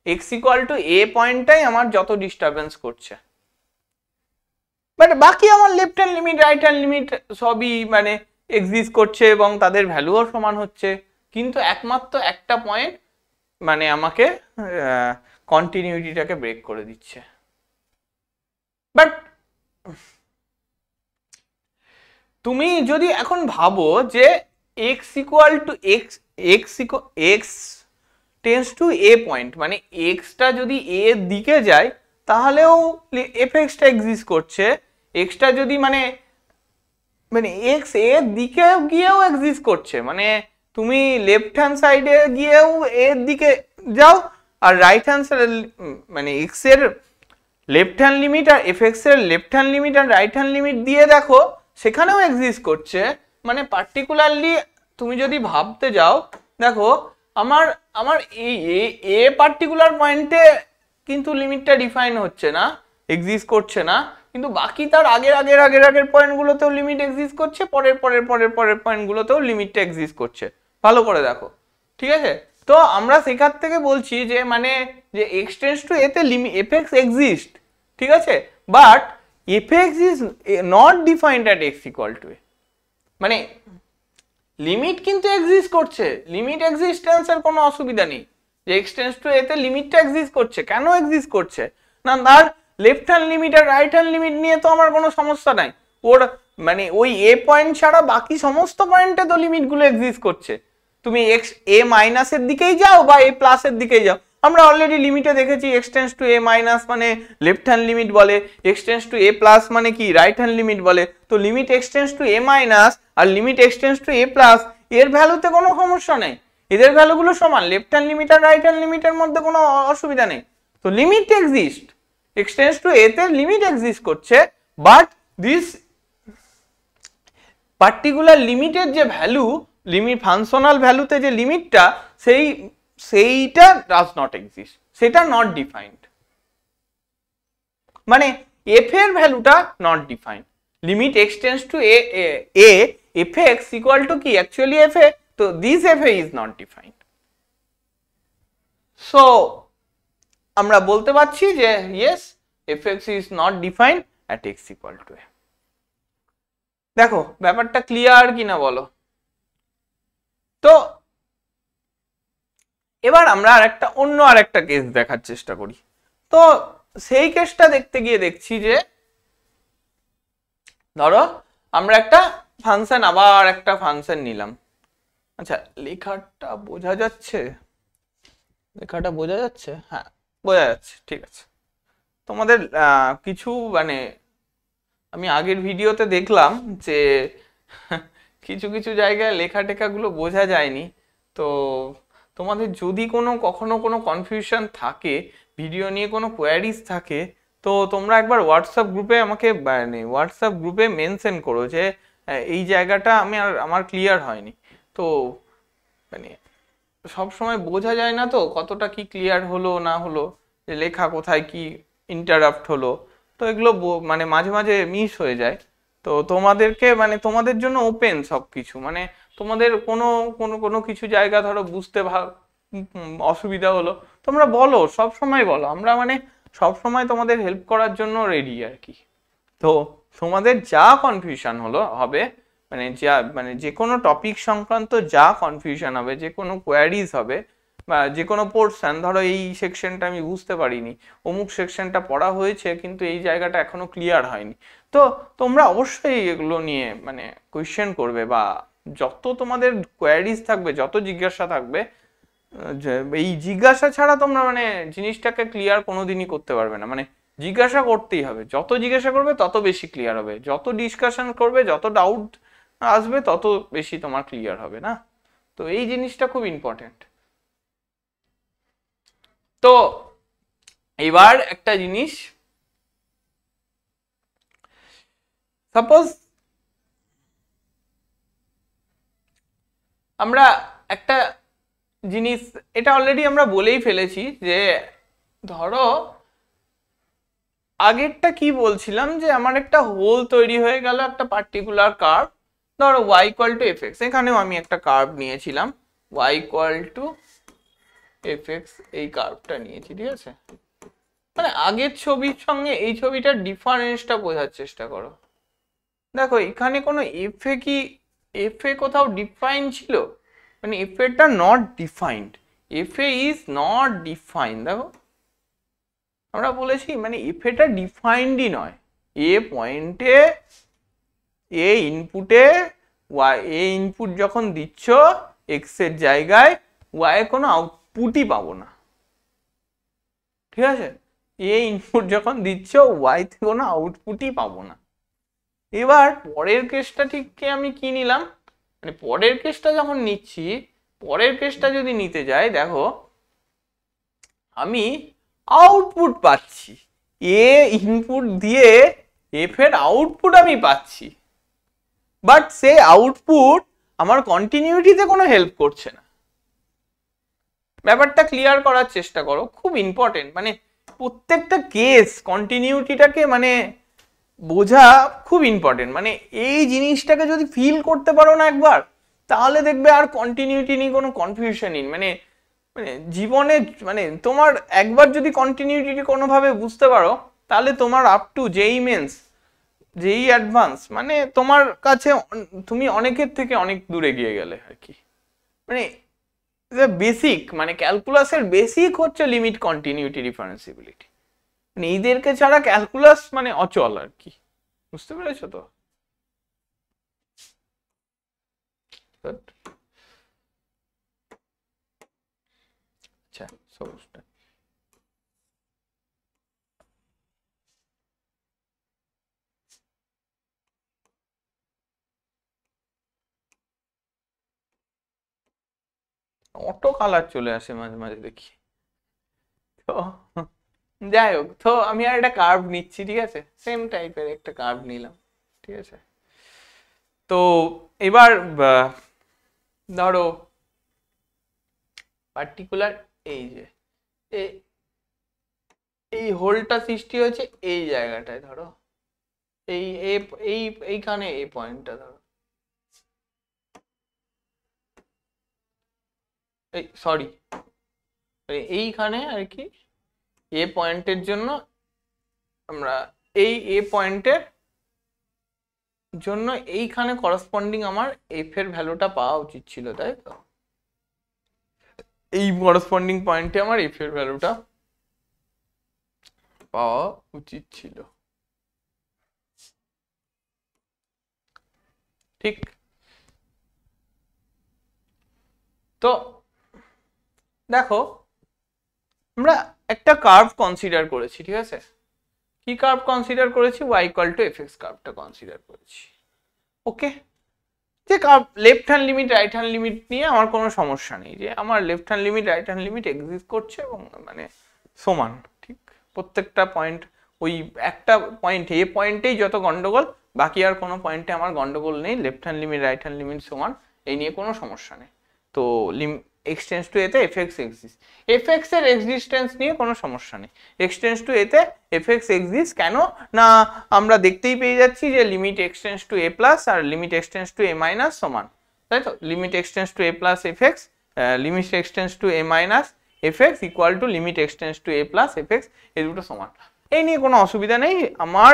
এক্স ইকুয়াল টু এ পয়েন্টটাই আমার যত ডিস্টারবেন্স করছে, বাট বাকি আমার left hand limit right hand limit সবই মানে এক্সিস্ট করছে এবং তাদের ভ্যালুও সমান হচ্ছে, কিন্তু একমাত্র একটা পয়েন্ট মানে আমাকে কন্টিনিউটিটাকে ব্রেক করে দিচ্ছে। বাট তুমি যদি এখন ভাবো যে x equal two x tends to A point, মানে এক্সটা যদি এ দিকে যায় তাহলেও এফএক্সটা এক্সিস্ট করছে, এক্সটা যদি মানে এক্স এর দিকে গিয়েও এক্সিস্ট করছে, মানে তুমি লেফট হ্যান্ড সাইডে গিয়েও এর দিকে যাও, আর রাইট হ্যান্ড মানে এক্স এর লেফট হ্যান্ড লিমিট আর এফ এক্স এর লেফট হ্যান্ড লিমিট আর রাইট হ্যান্ড লিমিট দিয়ে দেখো সেখানেও এক্সিস্ট করছে। মানে পার্টিকুলারলি তুমি যদি ভাবতে যাও, দেখো আমার আমার এই এ পার্টিকুলার পয়েন্টে কিন্তু লিমিটটা ডিফাইন হচ্ছে না, এক্সিস্ট করছে না, কিন্তু বাকি তার আগের পয়েন্টগুলোতেও লিমিট এক্সিস্ট করছে, পরের পয়েন্টগুলোতেও লিমিটটা এক্সিস্ট করছে। ভালো করে দেখো, ঠিক আছে? তো আমরা সেখান থেকে বলছি যে মানে যে এক্স টেন্ডস টু এ তে এফ এক্স এক্সিস্ট, ঠিক আছে, but f x is not defined at x equal to a. মানে লিমিট কিন্তু এক্সিস্ট করছে, লিমিট এক্সিস্টেন্সের কোনো অসুবিধা নেই, যে এক্স টেন্ডস টু এ তে লিমিটটা এক্সিস্ট করছে। কেন এক্সিস্ট করছে না, তার লেফট হ্যান্ড লিমিট আর রাইট হ্যান্ড লিমিট নিয়ে তো আমার কোনো সমস্যা নাই, ওর মানে ওই এ পয়েন্ট ছাড়া বাকি সমস্ত পয়েন্টে তো লিমিটগুলো এক্সিস্ট করছে। তুমি এক্স এ মাইনাসের দিকেই যাও বা এ প্লাসের দিকেই যাও, আমরা অলরেডি লিমিটে দেখেছি x tends to A minus মানে লেফট হ্যান্ড লিমিট বলে, x tends to A plus মানে কি রাইট হ্যান্ড লিমিট বলে। তো limit x tends to A minus আর limit x tends to A plus এর ভ্যালুতে কোনো সমস্যা নেই, এদের ভ্যালুগুলো সমান, লেফট হ্যান্ড লিমিট আর রাইট হ্যান্ড লিমিটের মধ্যে কোনো অসুবিধা নেই। তো limit exist, x tends to a তে লিমিট এক্সিস্ট করছে, বাট দিস পার্টিকুলার লিমিটের যে ভ্যালু, লিমিট ফাংশনাল ভ্যালুতে যে লিমিটটা, সেইটা ডাজ নট এক্সিস্ট, সেটা নট ডিফাইন্ড। মানে এফ এর ভ্যালুটা not defined, limit x tends to a f x equal to কি অ্যাকচুয়ালি এফ এ, তো this f a is not defined. So আমরা বলতে পারছি যে yes f x is not defined at x equal to a. দেখো ব্যাপারটা clear কিনা বলো। তো এবার আমরা অন্য আরেকটা কেস দেখার চেষ্টা করি। তো সেই কেসটা দেখতে গিয়ে দেখছি যে ধরো আমরা আবার একটা ফাংশন নিলাম। আচ্ছা লেখাটা বোঝা যাচ্ছে? হ্যাঁ বোঝা যাচ্ছে, ঠিক আছে। তোমাদের কিছু মানে আমি আগের ভিডিওতে দেখলাম যে কিছু কিছু জায়গায় লেখা টেখাগুলো বোঝা যায়নি। তো তোমাদের যদি কখনো কোনো কনফিউশন থাকে, ভিডিও নিয়ে কোনো কোয়ারিজ থাকে, তো তোমরা একবার হোয়াটসঅ্যাপ গ্রুপে আমাকে হোয়াটসঅ্যাপ গ্রুপে মেনশন করো যে এই জায়গাটা আমার ক্লিয়ার হয়নি। তো মানে সব সময় বোঝা যায় না তো কতটা কি ক্লিয়ার হলো না হলো, যে লেখা কোথায় কি ইন্টারাপ্ট হলো, তো এগুলো মানে মাঝে মাঝে মিস হয়ে যায়। তো তোমাদেরকে মানে তোমাদের জন্য ওপেন সবকিছু, মানে তোমাদের কোনো কিছু জায়গা ধরো বুঝতে অসুবিধা হলো, তোমরা বলো, সব সময় বলো, আমরা মানে সব সময় তোমাদের হেল্প করার জন্য রেডি আর কি। তো তোমাদের যা কনফিউশন হবে, মানে যে কোনো টপিক সংক্রান্ত যা কনফিউশন হবে, যে কোনো কোয়ারিজ হবে বা যে কোনো পোর্শন, ধরো এই সেকশনটা আমি বুঝতে পারিনি, অমুক সেকশনটা পড়া হয়েছে কিন্তু এই জায়গাটা এখনো ক্লিয়ার হয়নি, তো তোমরা অবশ্যই এগুলো নিয়ে মানে কোয়েশ্চেন করবে, বা যত তোমাদের কোয়ারিজ থাকবে, যত জিজ্ঞাসা থাকবে, এই জিজ্ঞাসা ছাড়া তোমরা মানে জিনিসটাকে ক্লিয়ার কোনোদিনই করতে পারবে না। মানে জিজ্ঞাসা করতেই হবে, যত জিজ্ঞাসা করবে তত বেশি ক্লিয়ার হবে, যত ডিসকাশন করবে, যত ডাউট আসবে তত বেশি তোমার ক্লিয়ার হবে না। তো এই জিনিসটা খুব ইম্পর্টেন্ট। তো এবার একটা জিনিস, সাপোজ আমরা একটা জিনিস, এটা অলরেডি আমরা বলেই ফেলেছি, যে ধরো আগেরটা কি বলছিলাম, যে আমার একটা হোল তৈরি হয়ে গেল একটা পার্টিকুলার কার্ভ, ধরো y ইকুয়াল টু fx, এখানেও আমি একটা কার্ভ নিয়েছিলাম y ইকুয়াল টু fx, এই কার্ভটা নিয়েছি, ঠিক আছে। মানে আগের ছবির সঙ্গে এই ছবিটার ডিফারেন্সটা বোঝার চেষ্টা করো। দেখো এখানে কোনো এফ এ কোথাও ডিফাইন ছিল, মানে এফ এটা not defined, F a is not defined. দেখো আমরা বলেছি মানে এফ এটা ডিফাইন্ডই নয়, এ পয়েন্টে এ ইনপুটে এ ইনপুট যখন দিচ্ছ এক্স এর জায়গায়, ওয়াই কোনো আউটপুটই পাবো না, ঠিক আছে। এ ইনপুট যখন দিচ্ছ ওয়াইতে কোনো আউটপুটই পাবো না। এবার পরের কেসটা ঠিক আমি কি নিলাম, মানে পরের কেসটা যখন নিচ্ছি, পরের কেসটা যদি নিতে যাই, দেখো আমি আউটপুট পাচ্ছি, এ ইনপুট দিয়ে এফ এর আউটপুট আমি পাচ্ছি, বাট সে আউটপুট আমার কন্টিনিউটিতে কোনো হেল্প করছে না। ব্যাপারটা ক্লিয়ার করার চেষ্টা করো, খুব ইম্পর্টেন্ট। মানে প্রত্যেকটা কেস কন্টিনিউটিটাকে মানে বোঝা খুব ইম্পর্টেন্ট। মানে এই জিনিসটাকে যদি ফিল করতে পারো না একবার, তাহলে দেখবে আর কন্টিনিউটি নিয়ে কোনো কনফিউশনই মানে মানে জীবনে মানে তোমার একবার যদি কন্টিনিউটি কোনোভাবে বুঝতে পারো, তাহলে তোমার আপ টু যেই মেন্স যেই অ্যাডভান্স মানে তোমার কাছে তুমি অনেকের থেকে অনেক দূরে গিয়ে গেলে আর কি। মানে বেসিক মানে ক্যালকুলাসের বেসিক হচ্ছে লিমিট, কন্টিনিউটি, ডিফারেন্সিবিলিটি। মানে এদেরকে ছাড়া ক্যালকুলাস মানে অচল আর কি, বুঝতে পেরেছো তো? আচ্ছা, সমস্যা অটো কালার চলে আসে মাঝে মাঝে দেখি। তো যাই হোক, তো আমি আর একটা কার্ভ নিচ্ছি, ঠিক আছে, সেম টাইপের একটা কার্ভ নিলাম, ঠিক আছে। তো এবার ধরো পার্টিকুলার এই যে এই হোলটা সৃষ্টি হয়েছে এই জায়গাটায়, ধরো এই এই এইখানে এই পয়েন্টটা ধরো, এই সরি এইখানে আর কি এ পয়েন্টের জন্য আমরা এই এ পয়েন্টের জন্য এইখানে করসপন্ডিং আমার এফ এর ভ্যালুটা পাওয়া উচিত ছিল, তাই তো? এই করসপন্ডিং পয়েন্টে আমার এফ এর ভ্যালুটা পাওয়া উচিত ছিল, ঠিক? তো দেখো আমরা একটা কার্ভ কনসিডার করেছি, ঠিক আছে। কি কার্ভ কনসিডার করেছি? y equal to F x কার্ভটা কনসিডার করেছি। ওকে, যে curve left hand limit right hand limit নিয়ে আমার কোনো সমস্যা নেই, যে আমার left hand limit right hand limit exist করছে এবং মানে সমান, ঠিক? প্রত্যেকটা পয়েন্ট ওই একটা পয়েন্ট এ পয়েন্টেই যত গন্ডগোল, বাকি আর কোনো পয়েন্টে আমার গন্ডগোল নেই, left hand limit right hand limit সমান, এই নিয়ে কোনো সমস্যা নেই। তো এক্সটেন্স টু এতে f x exist, f x এর এক্সিস্টেন্স নিয়ে কোনো সমস্যা নেই। এক্সটেন্স টু এতে এফ এক্স এক্সিস্ট কেন না আমরা দেখতেই পেয়ে যাচ্ছি যে লিমিট এক্সটেন্স টু এ প্লাস আর লিমিট এক্সটেন্স টু এ মাইনাস সমান, তাই তো? Limit এক্সটেন্স to A plus F x, limit এক্সটেন্স to A minus F x equal to limit এক্সটেন্স to A plus F X, এই দুটো সমান। এই নিয়ে কোনো অসুবিধা নেই, আমার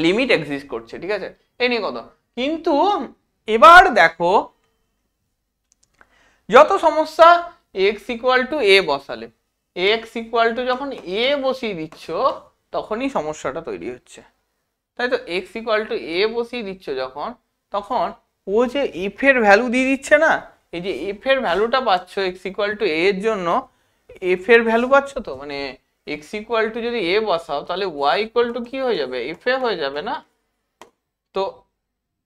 লিমিট এক্সিস্ট করছে, ঠিক আছে, এই নিয়ে কথা। কিন্তু এবার দেখো যত সমস্যা এক্স ইকুয়াল টু এ বসালে, এক্স ইকুয়াল টু যখন এ বসিয়ে দিচ্ছ তখনই সমস্যাটা তৈরি হচ্ছে, তাই তো? এক্স ইকুয়াল টু এ বসিয়ে দিচ্ছ যখন, তখন ও যে এফ এর ভ্যালু দিয়ে দিচ্ছে না, এই যে এফ এর ভ্যালুটা পাচ্ছ এক্স ইকুয়াল টু এ এর জন্য, এফ এর ভ্যালু পাচ্ছ তো, মানে এক্স ইকুয়াল টু যদি এ বসাও তাহলে ওয়াই ইকুয়াল টু কি হয়ে যাবে? এফ এ হয়ে যাবে না? তো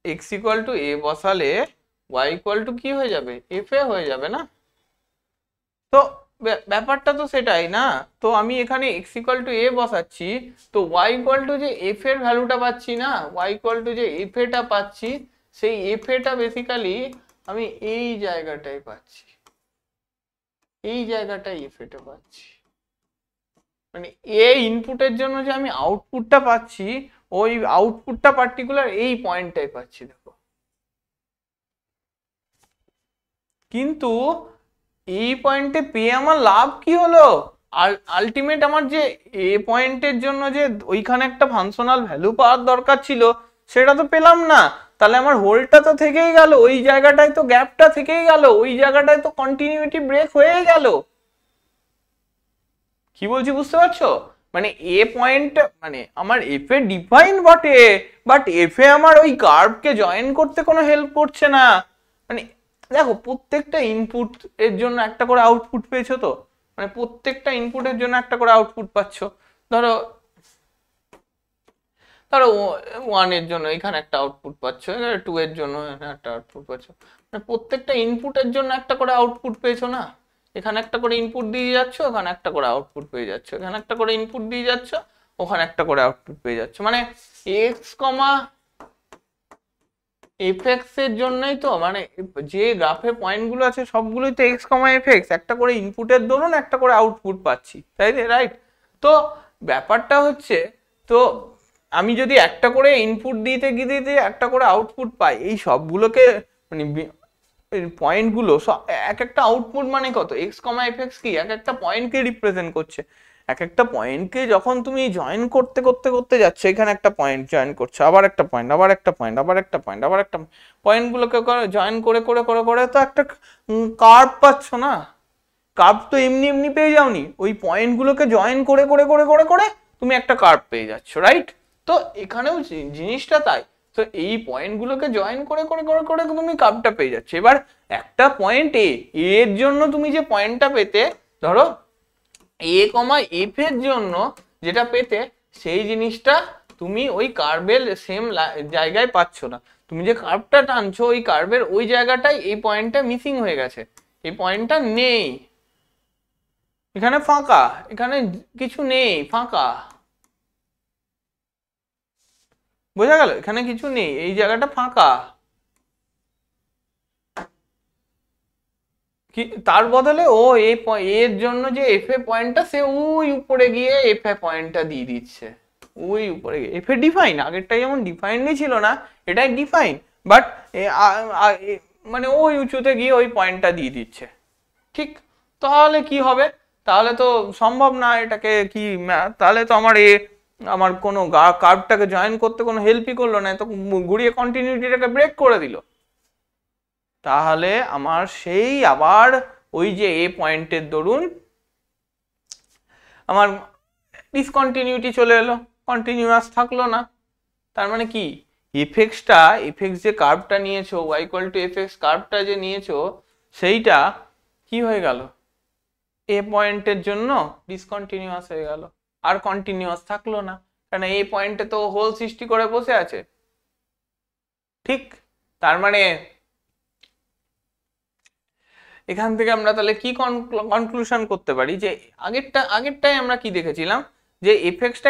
এক্স ইকুয়াল টু এ বসালে ওয়াই ইকুয়াল টু কি হয়ে যাবে? এফ এ হয়ে যাবে না? তো ব্যাপারটা তো সেটাই না? তো আমি এখানে এক্স ইকুয়াল টু এ বসাচ্ছি, তো ওয়াই ইকুয়াল টু যে এফ এর ভ্যালুটা পাচ্ছি না, ওয়াই ইকুয়াল টু যে এফ এটা পাচ্ছি, সেই এফ এটা বেসিক্যালি আমি এই জায়গাটায় পাচ্ছি, এই জায়গাটায় এফ এটা পাচ্ছি। মানে এ ইনপুটের জন্য যে আমি আউটপুটটা পাচ্ছি, ওই আউটপুটটা পার্টিকুলার এই পয়েন্টটাই পাচ্ছি, দেখো। কিন্তু এই পয়েন্টে পেয়ে আমার লাভ কি হলো? আলটিমেট আমার যে এ পয়েন্টের জন্য যে ওইখানে একটা ফাংশনাল ভ্যালু পাওয়ার দরকার ছিল, সেটা তো পেলাম না। তাহলে আমার হোলটা তো থেকেই গেল, ওই জায়গাটায় তো গ্যাপটা থেকেই গেল, ওই জায়গাটায় তো কন্টিনিউটি ব্রেক হয়ে গেল। কি বলছি বুঝতে পারছো? মানে এ পয়েন্ট মানে আমার এফ এ ডিফাইন বটে, বাট এফ এ আমার ওই কার্ভকে জয়েন করতে কোনো হেল্প করছে না। মানে দেখো প্রত্যেকটা ইনপুট এর জন্য একটা করে আউটপুট পেয়েছো তো, মানে প্রত্যেকটা ইনপুটের জন্য একটা করে আউটপুট পাচ্ছ। ধরো ধরো 1 এর জন্য এখানে একটা আউটপুট পাচ্ছ, 2 এর জন্য একটা আউটপুট পাচ্ছ, মানে প্রত্যেকটা ইনপুটের জন্য একটা করে আউটপুট পেয়েছো না? এখানে একটা করে ইনপুট দিয়ে যাচ্ছ, ওখানে একটা করে আউটপুট পেয়ে যাচ্ছ, এখানে একটা করে ইনপুট দিয়ে যাচ্ছ, ওখানে একটা করে আউটপুট পেয়ে যাচ্ছ। মানে এক্স কমা এফএক্স এর জন্যই তো, মানে যে গ্রাফে পয়েন্টগুলো আছে সবগুলোই তো এক্স কমা এফএক্স, একটা করে ইনপুটের দরুন একটা করে আউটপুট পাচ্ছি, তাই রাইট? তো ব্যাপারটা হচ্ছে, তো আমি যদি একটা করে ইনপুট দিতে দিতে একটা করে আউটপুট পাই, এই সবগুলোকে মানে পয়েন্টগুলো এক একটা আউটপুট মানে কত, এক্স কমা এফএক্স কি এক একটা পয়েন্টকে রিপ্রেজেন্ট করছে। এক একটা পয়েন্টকে যখন তুমি জয়েন করতে করতে করতে যাচ্ছ, এখানে একটা পয়েন্ট জয়েন করছো, আবার একটা পয়েন্ট, আবার একটা পয়েন্ট, আবার একটা পয়েন্ট, আবার একটা পয়েন্টগুলোকে জয়েন করে করে করে করে তো একটা কার্ভ পাচ্ছ না? কার্ভ তো এমনি এমনি পেয়ে যাওনি, ওই পয়েন্টগুলোকে জয়েন করে করে করে করে করে তুমি একটা কার্ভ পেয়ে যাচ্ছ, রাইট? তো এখানেও জিনিসটা তাই। তো এই পয়েন্টগুলোকে জয়েন করে করে করে করে তুমি কার্ভটা পেয়ে যাচ্ছ। এবার একটা পয়েন্ট এর জন্য তুমি যে পয়েন্টটা পেতে, ধরো এ কমা এফ এর জন্য যেটা পেতে, সেই জিনিসটা তুমি ওই কার্ভের সেম জায়গায় পাচ্ছ না। তুমি যে কার্ভটা টানছো ওই কার্ভের ওই জায়গাটায় এই পয়েন্টটা মিসিং হয়ে গেছে, এই পয়েন্টটা নেই, এখানে ফাঁকা, এখানে কিছু নেই, ফাঁকা। বোঝা গেল? এখানে কিছু নেই, এই জায়গাটা ফাঁকা। কি তার বদলে ও এর জন্য যে এফ এ পয়েন্টটা, সে ওই উপরে গিয়ে এফ এ পয়েন্টটা দিয়ে দিচ্ছে, ওই উপরে গিয়ে এফ এ ডিফাইন, আগেরটা যেমন ডিফাইনই ছিল না, এটাই ডিফাইন, বাট মানে ওই উঁচুতে গিয়ে ওই পয়েন্টটা দিয়ে দিচ্ছে। ঠিক, তাহলে কি হবে? তাহলে তো সম্ভব না এটাকে কি, তাহলে তো আমার কোনো কার্ভটাকে জয়েন করতে কোনো হেল্পই করলো না, তো ঘুরিয়ে কন্টিনিউটিটাকে ব্রেক করে দিল। তাহলে আমার সেই আবার ওই যে এ পয়েন্টের দরুন আমার ডিসকন্টিনিউটি চলে এলো, কন্টিনিউয়াস থাকলো না। তার মানে কি, এফএক্স যে কার্ভটা নিয়েছো, y ইকুয়াল টু এফএক্স কার্ভটা যে নিয়েছো, সেইটা কি হয়ে গেল, এ পয়েন্টের জন্য ডিসকন্টিনিউয়াস হয়ে গেল, আর কন্টিনিউয়াস থাকলো না, কারণ এই পয়েন্টে তো হোল সৃষ্টি করে বসে আছে। ঠিক, তার মানে এখান থেকে আমরা তাহলে কি কনক্লুশন করতে পারি, যে আগেরটাই আমরা কি দেখেছিলাম, যে এফএক্সটা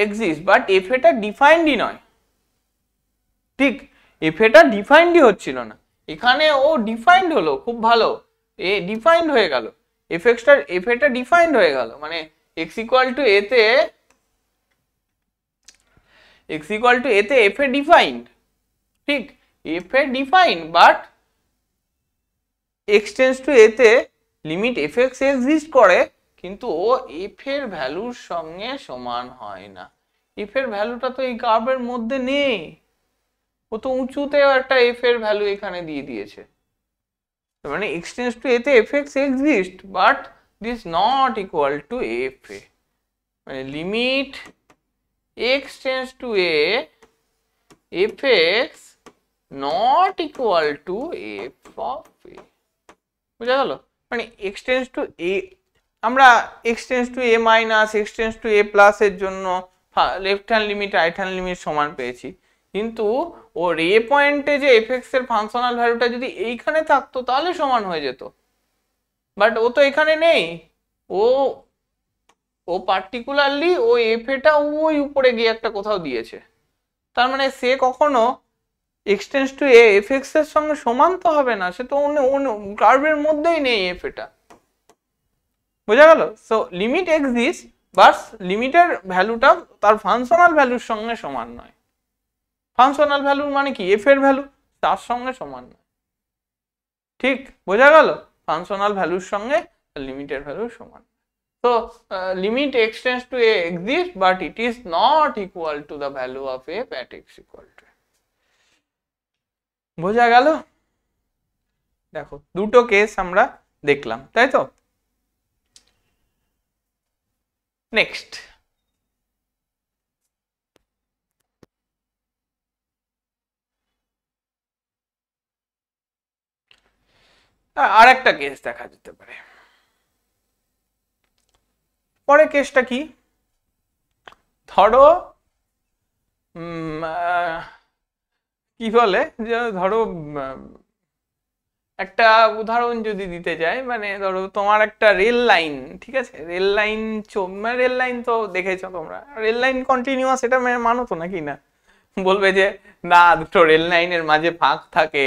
এক্সিস্ট বাট এফএটা ডিফাইন্ডই নয়। ঠিক, এফএটা ডিফাইন্ডই হচ্ছিল না, এখানে ও ডিফাইন্ড হলো, খুব ভালো, এ ডিফাইন্ড হয়ে গেল, এফএটা ডিফাইন্ড হয়ে গেল, মানে এক্স ইকুয়াল টু এতে এফএ ডিফাইন্ড। ঠিক, FA defined but x tends to এতে লিমিট এফ এক্স এক্সিস্ট করে, কিন্তু ও এফ এর ভ্যালুর সঙ্গে সমান হয় না। এফ এর ভ্যালুটা তো এই কার্ভের মধ্যে নেই, ও তো উঁচুতেও একটা এফ এর ভ্যালু এখানে দিয়ে দিয়েছে। মানে এক্স টেন্ডস টু এতে f x exist but this not equal to f a, মানে limit x tends to a f x not equal to f of a. বুঝা গেল? মানে এক্স টেন্ডস টু এ, আমরা x tends to A minus x tends to A plus এর জন্য left hand limit right hand limit সমান পেয়েছি, কিন্তু ওর এ পয়েন্টে যে এফ এক্স এর ফাংশনাল ভ্যালুটা যদি এইখানে থাকতো তাহলে সমান হয়ে যেত, বাট ও তো এখানে নেই, ও পার্টিকুলারলি ও এফ এটা ওই উপরে গিয়ে একটা কোথাও দিয়েছে। তার মানে সে কখনো x tends to a f x এর সঙ্গে সমান তো হবে না, সে তো অন্য কার্ভের মধ্যেই নেই এফ এটা। বোঝা গেল? সো লিমিট এক্সিস্ট বাট লিমিটের ভ্যালুটা তার ফাংশনাল ভ্যালুর সঙ্গে সমান নয়। ফাংশনাল ভ্যালুর মানে কি, এফ এর ভ্যালু তার সঙ্গে সমান নয়। ঠিক, বোঝা গেল? ফাংশনাল ভ্যালুর সঙ্গে লিমিটের ভ্যালু সমান। তো limit x tends to A exist but it is not equal to the value of F at x equal two. বোঝা গেল? দেখো দুটো কেস আমরা দেখলাম, তাই তো? নেক্সট আর একটা কেস দেখা যেতে পারে। পরের কেসটা কি, ধরো কি বলে, যে ধরো একটা উদাহরণ যদি দিতে যাই, মানে ধরো তোমার একটা রেল লাইন, ঠিক আছে, রেল লাইন, মানে রেল লাইন তো দেখেছো তোমরা, রেল লাইন কন্টিনিউয়াস, এটা মানো তো নাকি না? বলবে যে না, দুটো রেল লাইনের মাঝে ফাঁক থাকে,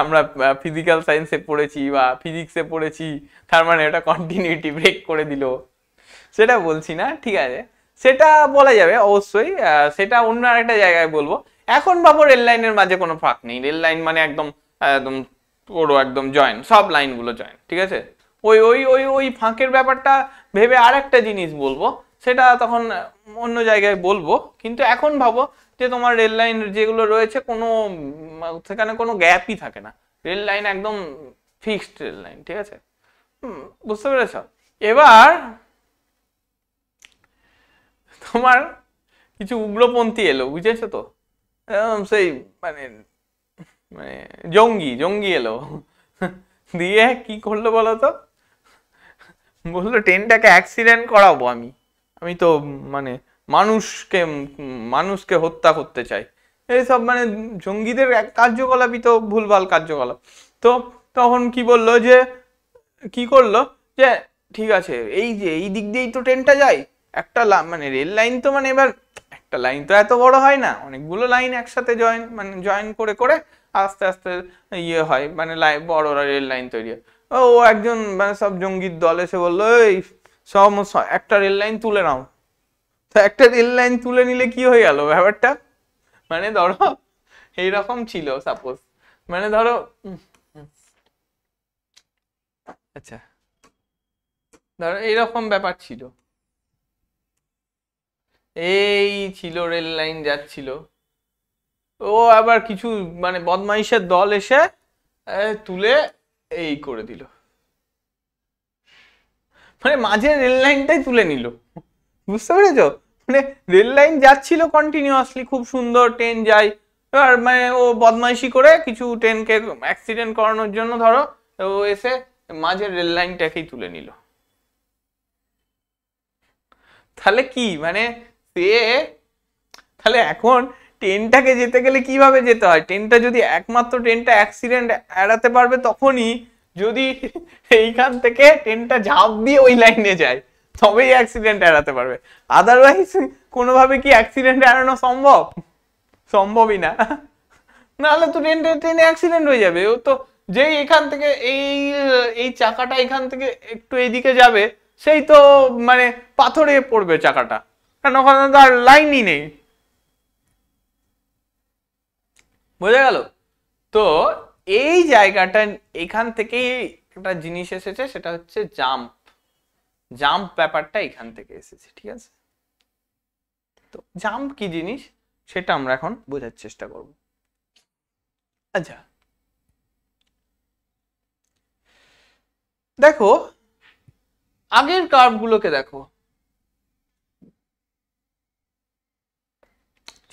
আমরা ফিজিক্যাল সায়েন্সে পড়েছি বা ফিজিক্সে পড়েছি, তার মানে এটা কন্টিনিউটি ব্রেক করে দিল। সেটা বলছি না, ঠিক আছে, সেটা বলা যাবে অবশ্যই, সেটা অন্য আরেকটা জায়গায় বলবো। এখন ভাবো রেল লাইনের মাঝে কোনো ফাঁক নেই, রেল লাইন মানে একদম একদম পুরো একদম জয়েন, সব লাইনগুলো জয়েন, ঠিক আছে, ওই ওই ওই ওই ফাঁকের ব্যাপারটা ভেবে আর একটা জিনিস বলবো, সেটা তখন অন্য জায়গায় বলবো। কিন্তু এখন ভাবো যে তোমার রেল লাইন যেগুলো রয়েছে কোনো সেখানে কোনো গ্যাপই থাকে না, রেল লাইন একদম ফিক্সড রেল লাইন, ঠিক আছে, বুঝতে পেরেছ? এবার তোমার কিছু উগ্রপন্থী এলো, বুঝেছো তো, সেই মানে মানে জঙ্গি জঙ্গি এলো, দিয়ে কি করলো বলো তো, বললো ট্রেনটাকে অ্যাক্সিডেন্ট করাবো আমি, আমি তো মানে মানুষকে মানুষকে হত্যা করতে চাই, এইসব মানে জঙ্গিদের কার্যকলাপই তো ভুলভাল কার্যকলাপ। তো তখন কি বললো যে, কি করলো যে ঠিক আছে, এই যে এই দিক দিয়েই তো ট্রেনটা যায়, একটা মানে রেল লাইন তো মানে এবার একটা লাইন তো এত বড় হয় না, অনেকগুলো লাইন একসাথে জয়েন করে করে আস্তে আস্তে ইয়ে হয়, মানে বড় রেল লাইন তৈরি হয়। ও একজন মানে সব জঙ্গির দল এসে বললো এই সব একটা রেল লাইন তুলে নাও। তো একটা রেল লাইন তুলে নিলে কি হয়ে গেল ব্যাপারটা, মানে ধরো এইরকম ছিল সাপোজ, মানে ধরো আচ্ছা ধরো এইরকম ব্যাপার ছিল, এই ছিল রেল লাইন যাচ্ছিল, ও আবার কিছু মানে বদমাইশের দল এসে তুলে এই করে দিল, মানে মাঝে রেল লাইনটাই তুলে নিল, বুঝতে পেরেছো? মানে রেল লাইন যাচ্ছিল কন্টিনিউয়াসলি, খুব সুন্দর ট্রেন যায়, এবার মানে ও বদমাইশি করে কিছু ট্রেনকে অ্যাক্সিডেন্ট করানোর জন্য ধরো ও এসে মাঝের রেল লাইনটাকেই তুলে নিল। তাহলে কি মানে সে, তাহলে এখন ট্রেনটাকে যেতে গেলে কিভাবে যেতে হয়, ট্রেনটা যদি একমাত্র ট্রেনটা অ্যাক্সিডেন্ট এড়াতে পারবে তখনই, যদি এইখান থেকে ট্রেনটা ঝাঁপ দিয়ে ওই লাইনে যায় তবেই অ্যাক্সিডেন্ট এড়াতে পারবে, আদারওয়াইজ কোনোভাবে কি অ্যাক্সিডেন্ট এড়ানো সম্ভব? সম্ভবই না, নাহলে তো ট্রেনে অ্যাক্সিডেন্ট হয়ে যাবে। ও তো যেই এখান থেকে এই এই চাকাটা এখান থেকে একটু এইদিকে যাবে, সেই তো মানে পাথরে পড়বে চাকাটা, কারণ ওখানে তো আর লাইনই নেই, বোঝা গেল? তো এই জায়গাটা এখান থেকেই একটা জিনিস এসেছে, সেটা হচ্ছে জাম্প, জাম্প ব্যাপারটা এখান থেকে এসেছে, ঠিক আছে? তো জাম্প কি জিনিস সেটা আমরা এখন বোঝার চেষ্টা করব। আচ্ছা দেখো, আগের কার্ভগুলোকে দেখো,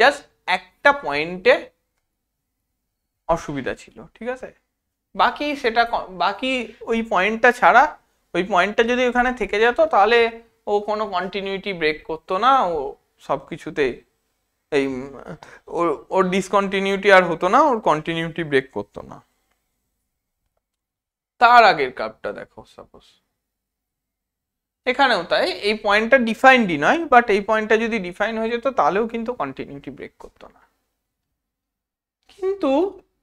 জাস্ট একটা পয়েন্টে অসুবিধা ছিল, ঠিক আছে, বাকি সেটা বাকি ওই পয়েন্টটা ছাড়া, ওই পয়েন্টটা যদি ওখানে থেকে যেত তাহলে ও কোনো কন্টিনিউটি ব্রেক করতো না, ও সব কিছুতেই এই ওর ওর ডিসকন্টিনিউটি আর হতো না, ওর কন্টিনিউটি ব্রেক করতো না। তার আগের কার্ভটা দেখো, সাপোজ এখানেও তাই, এই পয়েন্টটা ডিফাইন্ডই নয়, বাট এই পয়েন্টটা যদি ডিফাইন হয়ে যেত তাহলেও কিন্তু কন্টিনিউটি ব্রেক করতো না। কিন্তু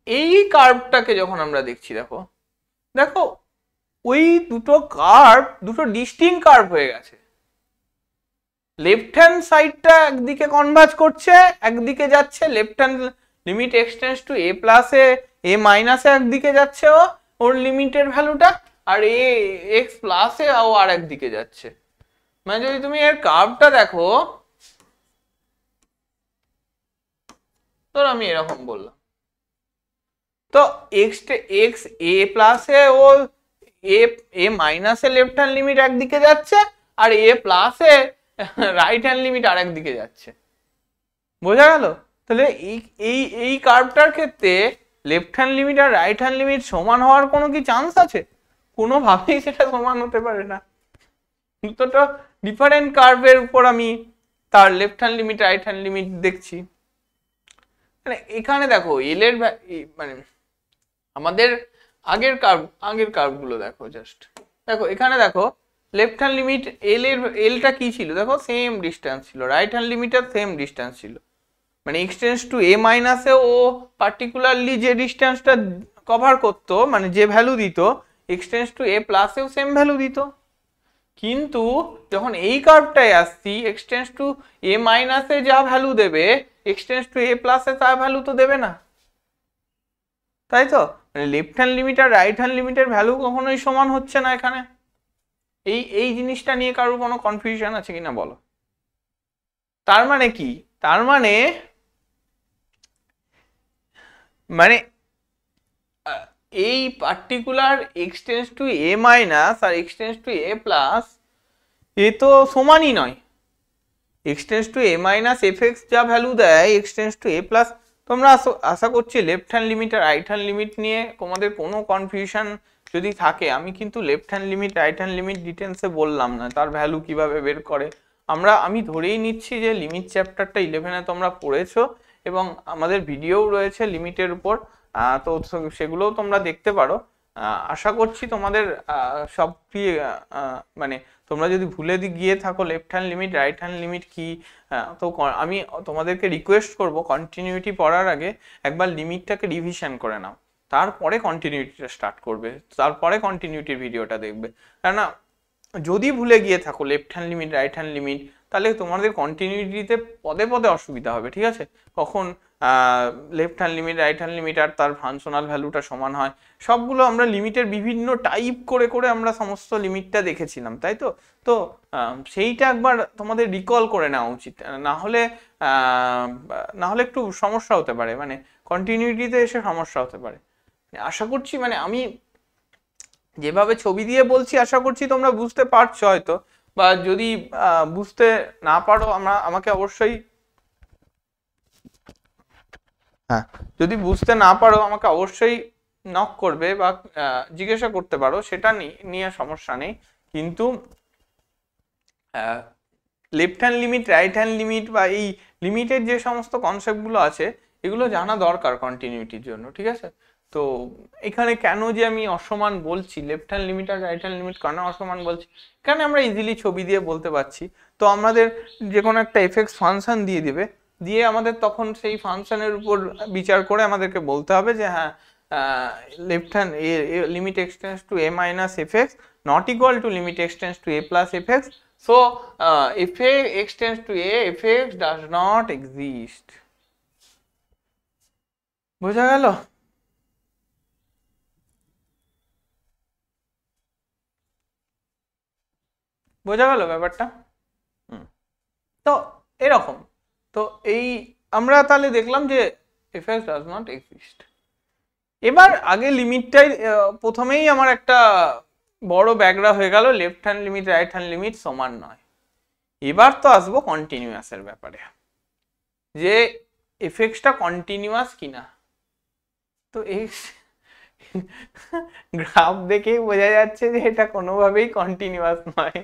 এই কার্ভটাকে যখন আমরা দেখছি, দেখো দেখো ওই দুটো কার্ভ দুটো ডিস্টিংক্ট কার্ভ হয়ে গেছে, লেফট হ্যান্ড সাইডটা একদিকে কনভার্জ করছে, একদিকে যাচ্ছে, left hand limit extends to a প্লাসে এ মাইনাসে একদিকে যাচ্ছে ও ওর লিমিটের ভ্যালুটা, আর এ এক্স প্লাসে ও আর একদিকে যাচ্ছে। মানে যদি তুমি এর কার্ভটা দেখো, ধর আমি এরকম বললাম, তো এক্স এক্স এ প্লাসে ও এ এ মাইনাসে লেফট হ্যান্ড লিমিট একদিকে যাচ্ছে, আর এ প্লাসে রাইট হ্যান্ড লিমিট আর একদিকে যাচ্ছে, বোঝা গেল? তাহলে এই এই এই কার্ভটার ক্ষেত্রে লেফট হ্যান্ড লিমিট আর রাইট হ্যান্ড লিমিট সমান হওয়ার কোনো কি চান্স আছে? কোনোভাবেই সেটা সমান হতে পারে না, দুটো ডিফারেন্ট কার্ভের উপর আমি তার left hand limit right hand limit দেখছি। মানে এখানে দেখো এল এর মানে আমাদের আগের কার্ভ গুলো দেখো, জাস্ট দেখো এখানে দেখো লেফট হ্যান্ড লিমিট এলটা কি ছিল দেখো, সেম ডিস্টেন্স ছিল, right hand limiter same distance ছিল, মানে এক্সটেন্স টু এ মাইনাসে ও পার্টিকুলারলি যে ডিস্টেন্সটা কভার করতো, মানে যে ভ্যালু দিত, এক্সটেন্স টু এ প্লাসেও সেম ভ্যালু দিত। কিন্তু যখন এই কার্ভটায় আসছি, এক্সটেন্স টু এ মাইনাসে যা ভ্যালু দেবে, এক্সটেন্স টু এ প্লাসে তা ভ্যালু তো দেবে না, তাই তো? মানে লেফট হ্যান্ড লিমিট আর রাইট হ্যান্ড লিমিটের ভ্যালু কখনোই সমান হচ্ছে না এখানে। এই জিনিসটা নিয়ে কারোর কোনো কনফিউশন আছে কিনা বলো? তার মানে কি? তার মানে মানে এই particular এক্সটেন্স to A minus R এক্সটেন্স to A plus এ তো সমানই নয়। এক্সটেন্স to A minus F x যা ভ্যালু দেয় এক্সটেন্স টু এ প্লাস, তোমরা আশা করছি লেফট হ্যান্ড লিমিট আর রাইট হ্যান্ড লিমিট নিয়ে তোমাদের কোনো কনফিউশন যদি থাকে, আমি কিন্তু left hand limit right hand limit ডিটেলসে বললাম না, তার ভ্যালু কিভাবে বের করে। আমি ধরেই নিচ্ছি যে লিমিট চ্যাপ্টারটা 11-এ তোমরা পড়েছো এবং আমাদের ভিডিও রয়েছে লিমিটের উপর, তো সেগুলোও তোমরা দেখতে পারো। আশা করছি তোমাদের সব মানে তোমরা যদি ভুলে গিয়ে থাকো left hand limit right hand limit কি, তো আমি তোমাদেরকে রিকোয়েস্ট করব কন্টিনিউটি পড়ার আগে একবার লিমিটটাকে রিভিশন করে নাও, তারপরে কন্টিনিউটিটা স্টার্ট করবে, তারপরে কন্টিনিউটির ভিডিওটা দেখবে। কেননা যদি ভুলে গিয়ে থাকো left hand limit right hand limit, তাহলে তোমাদের কন্টিনিউটিতে পদে পদে অসুবিধা হবে, ঠিক আছে? কখন left hand limit right hand limit আর তার ফাংশনাল ভ্যালুটা সমান হয়, সবগুলো আমরা লিমিটের বিভিন্ন টাইপ করে করে আমরা সমস্ত লিমিটটা দেখেছিলাম, তাই তো? তো সেইটা একবার তোমাদের রিকল করে নেওয়া উচিত, না হলে একটু সমস্যা হতে পারে, মানে কন্টিনিউটিতে এসে সমস্যা হতে পারে। আশা করছি মানে আমি যেভাবে ছবি দিয়ে বলছি আশা করছি তোমরা বুঝতে পারছো হয়তো, বা যদি বুঝতে না পারো আমাকে অবশ্যই, হ্যাঁ, যদি বুঝতে না পারো আমাকে অবশ্যই নক করবে বা জিজ্ঞাসা করতে পারো, সেটা নিয়ে সমস্যা নেই। কিন্তু left hand limit right hand limit বা এই লিমিটের যে সমস্ত কনসেপ্টগুলো আছে এগুলো জানা দরকার কন্টিনিউটির জন্য, ঠিক আছে? তো এখানে কেন যে আমি অসমান বলছি, লেফট হ্যান্ড লিমিট আর রাইট হ্যান্ড লিমিট কেন অসমান বলছি, এখানে আমরা ইজিলি ছবি দিয়ে বলতে পারছি। তো আমাদের যে কোনো একটা এফএক্স ফাংশন দিয়ে আমাদের তখন সেই ফাংশনের উপর বিচার করে আমাদেরকে বলতে হবে যে হ্যাঁ, left hand limit এক্সটেন্স to A minus F x not equal to limit এক্সটেন্স to A plus F X, so if a extends to a, fx does not exist. বোঝা গেল? বোঝা গেল ব্যাপারটা? তো এরকম, তো এই আমরা তাহলে দেখলাম যে fx does not exist। এবার আগে লিমিটটাই প্রথমেই আমার একটা বড় ব্যাগরা হয়ে গেল, left hand limit right hand limit সমান নয়। এবার তো আসবো কন্টিনিউয়াসের ব্যাপারে, যে এফএক্সটা কন্টিনিউয়াস কিনা। তো এই গ্রাফ দেখেই বোঝা যাচ্ছে যে এটা কোনোভাবেই কন্টিনিউয়াস নয়।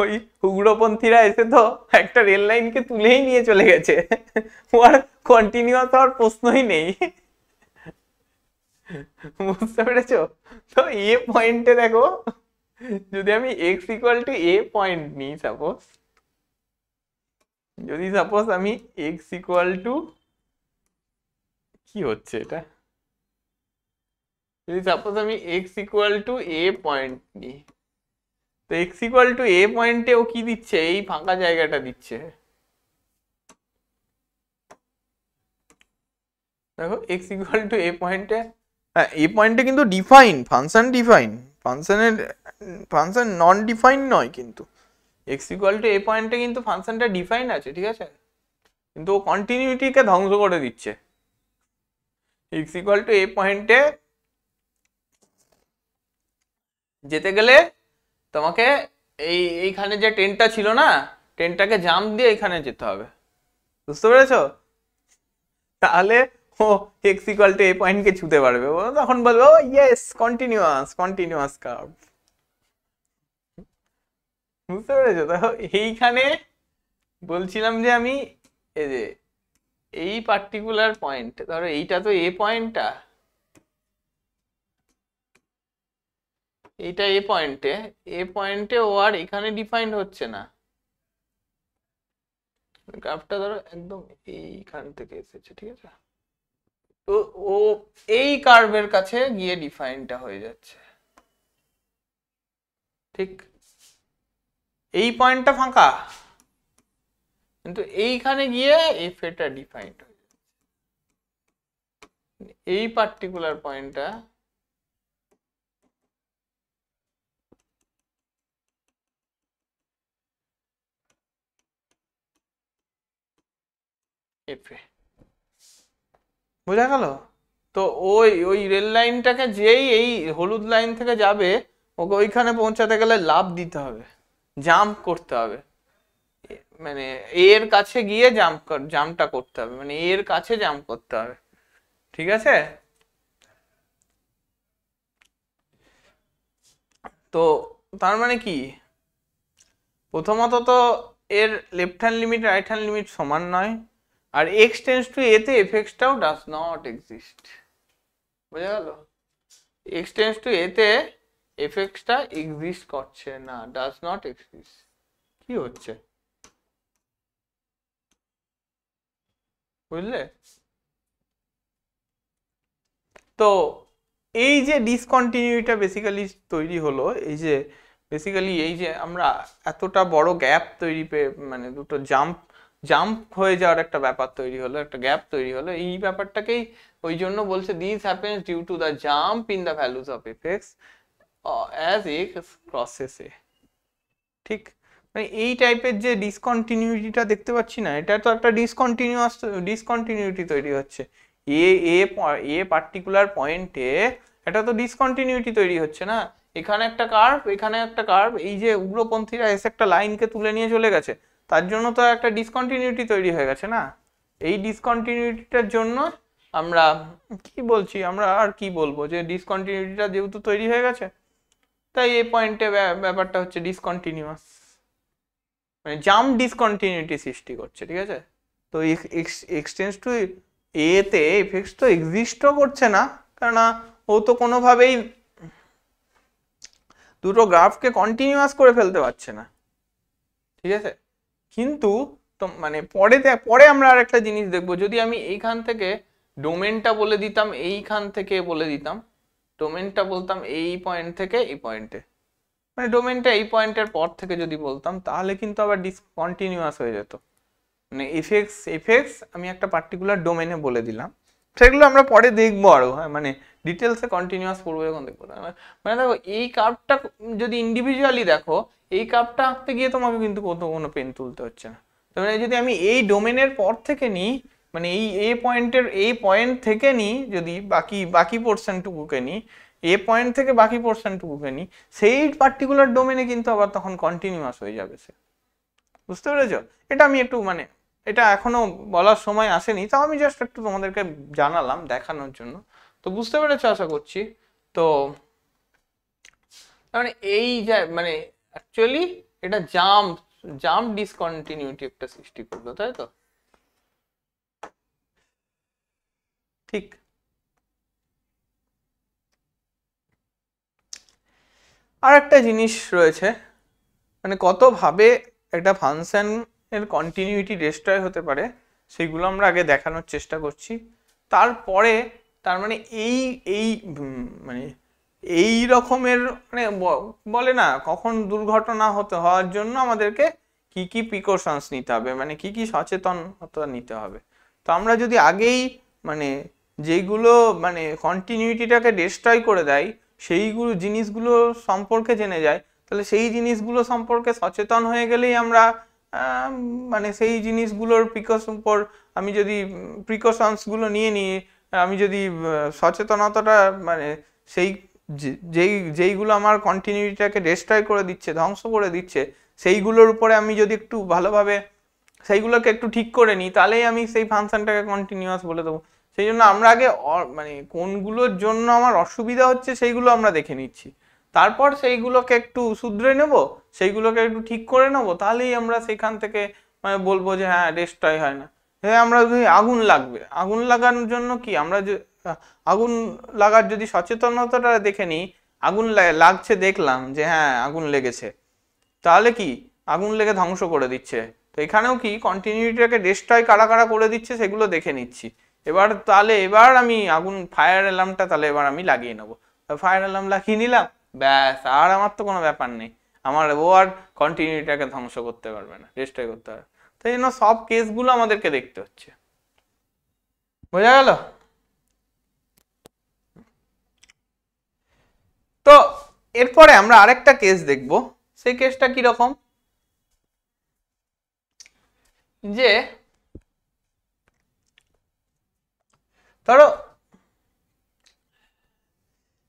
ওই উগ্রপন্থীরা এসে তো একটা রেল লাইনকে তুলেই নিয়ে চলে গেছে, আর কন্টিনিউয়াস হওয়ার প্রশ্নই নেই, বুঝতে পেরেছো? তো এ পয়েন্টে দেখো, যদি আমি X equal to A point নিই, সাপোজ আমি এক্স ইকুয়াল টু, কি হচ্ছে এটা, যদি সাপোজ আমি X equal to A point নিই, তো এক্স ইকুয়াল টু এ পয়েন্টে ও কি দিচ্ছে, এই ফাঁকা জায়গাটা দিচ্ছে, দেখো এক্স ইকুয়াল টু এ পয়েন্টে, হ্যাঁ এ পয়েন্টে কিন্তু ফাংশন নন ডিফাইন নয়, কিন্তু এক্স ইকুয়াল টু এ পয়েন্টে কিন্তু ফাংশনটা ডিফাইন আছে, ঠিক আছে? কিন্তু ও কন্টিনিউটিকে ধ্বংস করে দিচ্ছে। এক্স ইকুয়াল টু এ পয়েন্টে যেতে গেলে তোমাকে এইখানে যে ট্রেনটা ছিল না, ট্রেনটাকে জাম্প দিয়ে এখানে যেতে হবে, বুঝতে পেরেছো? তাহলে ও এক্স ইকুয়াল টু এ পয়েন্টকে ছুতে পারবে, ও তখন বলবে ও ইয়েস কন্টিনিউয়াস কার্ভ, বুঝতে পেরেছো? দেখো এইখানে বলছিলাম যে আমি এই যে এই পার্টিকুলার পয়েন্ট, ধরো এইটা তো এ পয়েন্টটা, এইটা এ পয়েন্টে ও আর এখানে ডিফাইন্ড হচ্ছে না, গ্রাফটা ধরো একদম এইখান থেকে এসেছে, ঠিক আছে, তো ও এই কার্ভের কাছে গিয়ে ডিফাইনটা হয়ে যাচ্ছে, ঠিক, এই পয়েন্টটা ফাঁকা, কিন্তু এইখানে গিয়ে এফ এটা ডিফাইন্ড হয়ে যাচ্ছে, এই পার্টিকুলার পয়েন্টটা এফ এ, বোঝা গেল? তো ওই ওই রেল লাইনটাকে যেই এই হলুদ লাইন থেকে যাবে, ওকে ওইখানে পৌঁছাতে গেলে লাফ দিতে হবে, জাম্প করতে হবে, মানে এর কাছে গিয়ে জাম্পটা করতে হবে, মানে এর কাছে জাম্প করতে হবে, ঠিক আছে? তো তার মানে কি, প্রথমত তো এর left hand limit right hand limit সমান নয়, আর এক্স টেন্স টু এ তে এফএক্সটাও ডাজ নট এক্সিস্ট, বোঝা গেল? এক্স টেন্স টু এ তে এফএক্সটা এক্সিস্ট করছে না, ডাজ নট এক্সিস্ট। কি হচ্ছে বুঝলে? তো এই যে ডিসকন্টিনিউটিটা বেসিক্যালি তৈরি হলো, এই যে বেসিক্যালি এই যে আমরা এতটা বড় গ্যাপ তৈরি মানে দুটো জাম্প হয়ে যাওয়ার একটা ব্যাপার তৈরি হলো, একটা গ্যাপ তৈরি হলো, এই ব্যাপারটাকেই ওই জন্য বলছে this happens due to the jump in the values of f x as x crosses a, ঠিক, মানে এই টাইপের যে ডিসকন্টিনিউটিটা দেখতে পাচ্ছি না, এটা তো একটা ডিসকন্টিনিউটি তৈরি হচ্ছে, এ এ এ পার্টিকুলার পয়েন্টে এটা তো ডিসকন্টিনিউটি তৈরি হচ্ছে না, এখানে একটা কার্ভ, এখানে একটা কার্ভ, এই যে উগ্রপন্থীরা এসে একটা লাইনকে তুলে নিয়ে চলে গেছে, তার জন্য তো একটা ডিসকন্টিনিউটি তৈরি হয়ে গেছে না, এই ডিসকন্টিনিউটিটার জন্য আমরা কি বলছি, আমরা আর কি বলবো, যে ডিসকন্টিনিউটিটা যেহেতু তৈরি হয়ে গেছে, তাই এই পয়েন্টে ব্যাপারটা হচ্ছে ডিসকন্টিনিউয়াস, মানে জাম্প ডিসকন্টিনিউটি সৃষ্টি করছে, ঠিক আছে? তো এক্সটেন্স টু এ তে এফএক্স তো এক্সিস্টও করছে না, কারণ ও তো কোনোভাবেই দুটো গ্রাফকে কন্টিনিউয়াস করে ফেলতে পারছে না, ঠিক আছে? কিন্তু তো মানে পরে আমরা আর একটা জিনিস দেখবো, যদি আমি এইখান থেকে ডোমেনটা বলে দিতাম, এইখান থেকে বলে দিতাম, ডোমেনটা বলতাম এই পয়েন্ট থেকে এই পয়েন্টে, মানে ডোমেনটা এই পয়েন্টের পর থেকে যদি বলতাম, তাহলে কিন্তু আবার ডিসকন্টিনিউয়াস হয়ে যেত, মানে এফএক্স আমি একটা পার্টিকুলার ডোমেনে বলে দিলাম, সেগুলো আমরা পরে দেখবো আরো, হ্যাঁ, মানে ডিটেলসে কন্টিনিউয়াস পড়বো যখন দেখবো, মানে দেখো এই কার্ভটা যদি ইন্ডিভিজুয়ালি দেখো, এই কার্ভটা আঁকতে গিয়ে তোমাকে কিন্তু কোনো পেন তুলতে হচ্ছে না, তো মানে যদি আমি এই ডোমেনের পর থেকে নিই, মানে এই পয়েন্ট থেকে নিই, যদি বাকি পোর্শনটুকুকে নিই, এ পয়েন্ট থেকে বাকি পোর্শনটুকুকে নিই, সেই পার্টিকুলার ডোমেনে কিন্তু আবার তখন কন্টিনিউয়াস হয়ে যাবে সে, বুঝতে পেরেছো? এটা আমি একটু মানে এটা এখনো বলার সময় আসেনি, তাও আমি জাস্ট একটু তোমাদেরকে জানালাম দেখানোর জন্য, তো বুঝতে পেরেছো আশা করছি। তো মানে এই যে মানে অ্যাকচুয়ালি এটা জাম্প ডিসকন্টিনিউটি একটা সৃষ্টি করলো, তাই তো? ঠিক, আর একটা জিনিস রয়েছে, মানে কতভাবে একটা ফাংশন এর কন্টিনিউটি ডিস্ট্রয় হতে পারে, সেগুলো আমরা আগে দেখানোর চেষ্টা করছি, তারপরে তার মানে এই এই মানে এই রকমের মানে বলে না কখন দুর্ঘটনা হওয়ার জন্য আমাদেরকে কি কি প্রিকশনস নিতে হবে, মানে কি কি সচেতনতা নিতে হবে, তো আমরা যদি আগেই মানে যেইগুলো মানে কন্টিনিউটিটাকে ডিস্ট্রয় করে দেয় সেইগুলো জিনিসগুলো সম্পর্কে জেনে যায়, তাহলে সেই জিনিসগুলো সম্পর্কে সচেতন হয়ে গেলেই আমরা মানে সেই জিনিসগুলোর উপর আমি যদি প্রিকশনসগুলো নিয়ে নিই, আমি যদি সচেতনতাটা মানে সেই যেইগুলো আমার কন্টিনিউটিটাকে ডিস্ট্রয় করে দিচ্ছে, ধ্বংস করে দিচ্ছে, সেইগুলোর উপরে আমি যদি একটু ভালোভাবে সেইগুলোকে একটু ঠিক করে নিই, তাহলেই আমি সেই ফাংশনটাকে কন্টিনিউয়াস বলে দেবো। সেই জন্য আমরা আগে মানে কোনগুলোর জন্য আমার অসুবিধা হচ্ছে সেইগুলো আমরা দেখে নিচ্ছি, তারপর সেইগুলোকে একটু শুধরে নেব, সেইগুলোকে একটু ঠিক করে নেব, তাহলেই আমরা সেখান থেকে মানে বলবো যে হ্যাঁ ডিস্ট্রয় হয় না। হ্যাঁ, আমরা যদি আগুন লাগানোর জন্য কি আমরা আগুন লাগার যদি সচেতনতাটা দেখে নিই, আগুন লাগছে দেখলাম যে হ্যাঁ আগুন লেগেছে, তাহলে কি আগুন লেগে ধ্বংস করে দিচ্ছে। তো এখানেও কি কন্টিনিউটিটাকে ডিস্ট্রয় কারা কারা করে দিচ্ছে সেগুলো দেখে নিচ্ছি। এবার তাহলে এবার আমি আগুন ফায়ার অ্যালার্মটা তাহলে এবার আমি লাগিয়ে নেবো। ফায়ার অ্যালার্ম লাগিয়ে নিলাম, ব্যাস আর আমার তো কোনো ব্যাপার নেই, আমার ও আর কন্টিনিউটিটাকে ধ্বংস করতে পারবে না, ডিস্ট্রয় করতে পারবে। তাই জন্য সব কেসগুলো আমাদেরকে দেখতে হচ্ছে। বোঝা গেল? তো এরপরে আমরা আরেকটা কেস দেখব। সেই কেসটা কি রকম, যে ধরো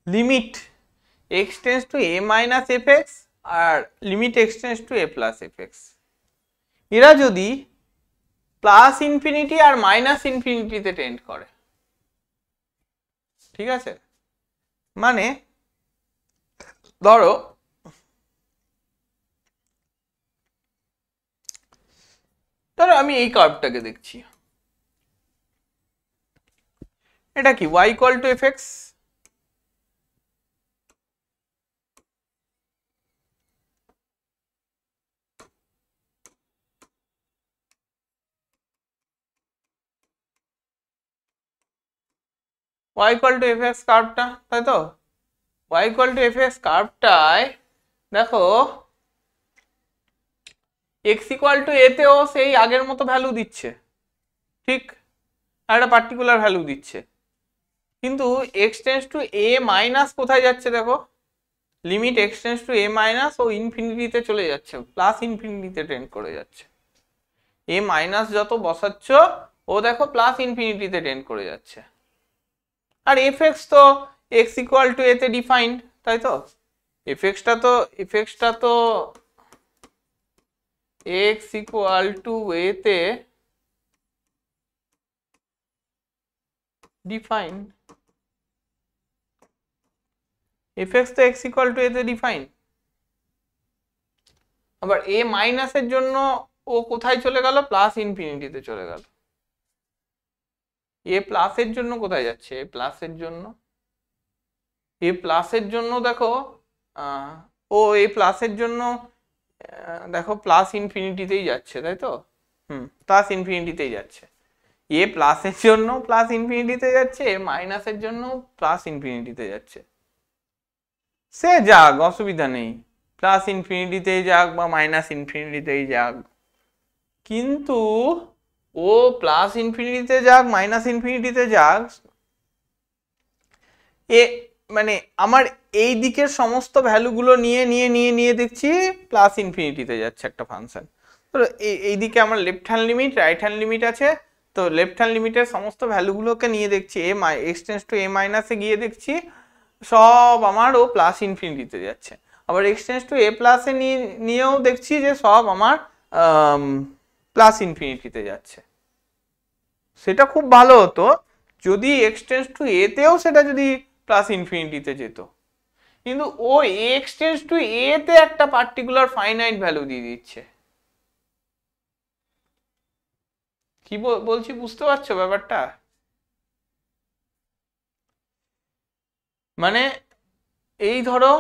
limit x tends to A minus F X আর limit x tends to A plus F X, এরা যদি প্লাস ইনফিনিটি আর মাইনাস ইনফিনিটিতে টেন্ড করে, ঠিক আছে, মানে ধরো আমি এই কার্ভটাকে দেখছি, এটা কি y equal to F x, y equal to F x কার্ভটা, তাই তো y equal to F x কার্ভটায় দেখো x ইকুয়াল টু এ তেও সেই আগের মতো ভ্যালু দিচ্ছে, ঠিক, আর একটা পার্টিকুলার ভ্যালু দিচ্ছে, কিন্তু x tends to A minus কোথায় যাচ্ছে দেখো, limit x tends to A minus ও ইনফিনিটিতে চলে যাচ্ছে, প্লাস ইনফিনিটিতে টেন্ড করে যাচ্ছে। এ মাইনাস যত বসাচ্ছ ও দেখো প্লাস ইনফিনিটিতে টেন্ড করে যাচ্ছে। আর এফ এক্স তো এক্স ইকুয়াল টু এতে ডিফাইন্ড, তাই তো, এফ এক্সটা তো এক্স ইকুয়াল টু এতে ডিফাইন্ড, এফ এক্স তো এক্স ইকুয়াল টু এতে ডিফাইন্ড। আবার এ মাইনাসের জন্য ও কোথায় চলে গেল, প্লাস ইনফিনিটিতে চলে গেল। এ প্লাসের জন্য কোথায় যাচ্ছে, এ প্লাসের জন্য দেখো ও এই প্লাসের জন্য দেখো প্লাস ইনফিনিটিতেই যাচ্ছে, তাই তো, প্লাস ইনফিনিটিতেই যাচ্ছে। এ প্লাসের জন্য প্লাস ইনফিনিটিতে যাচ্ছে, এ মাইনাসের জন্য প্লাস ইনফিনিটিতে যাচ্ছে। সে যাক, অসুবিধা নেই, প্লাস ইনফিনিটিতেই যাক বা মাইনাস ইনফিনিটিতেই যাক, কিন্তু ও প্লাস ইনফিনিটিতে যাক মাইনাস ইনফিনিটিতে যাক, এ মানে আমার এই দিকের সমস্ত ভ্যালুগুলো নিয়ে দেখছি প্লাস ইনফিনিটিতে যাচ্ছে একটা ফাংশন। তো এই দিকে আমার left hand limit right hand limit আছে, তো লেফট হ্যান্ড লিমিটের সমস্ত ভ্যালুগুলোকে নিয়ে দেখছি এ এক্স টেন্স টু এ মাইনাসে গিয়ে দেখছি সব আমার ও প্লাস ইনফিনিটিতে যাচ্ছে। আবার এক্স টেন্স টু এ প্লাসে নিয়েও দেখছি যে সব আমার প্লাস ইনফিনিটিতে যাচ্ছে। সেটা খুব ভালো হতো যদি এক্স টেন্স টু এতেও সেটা যদি প্লাস ইনফিনিটিতে যেত, কিন্তু ও এক্স টেন্স টু এতে একটা পার্টিকুলার ফাইনাইট ভ্যালু দিয়ে দিচ্ছে। কি বলছি বুঝতে পারছো ব্যাপারটা? মানে এই ধরো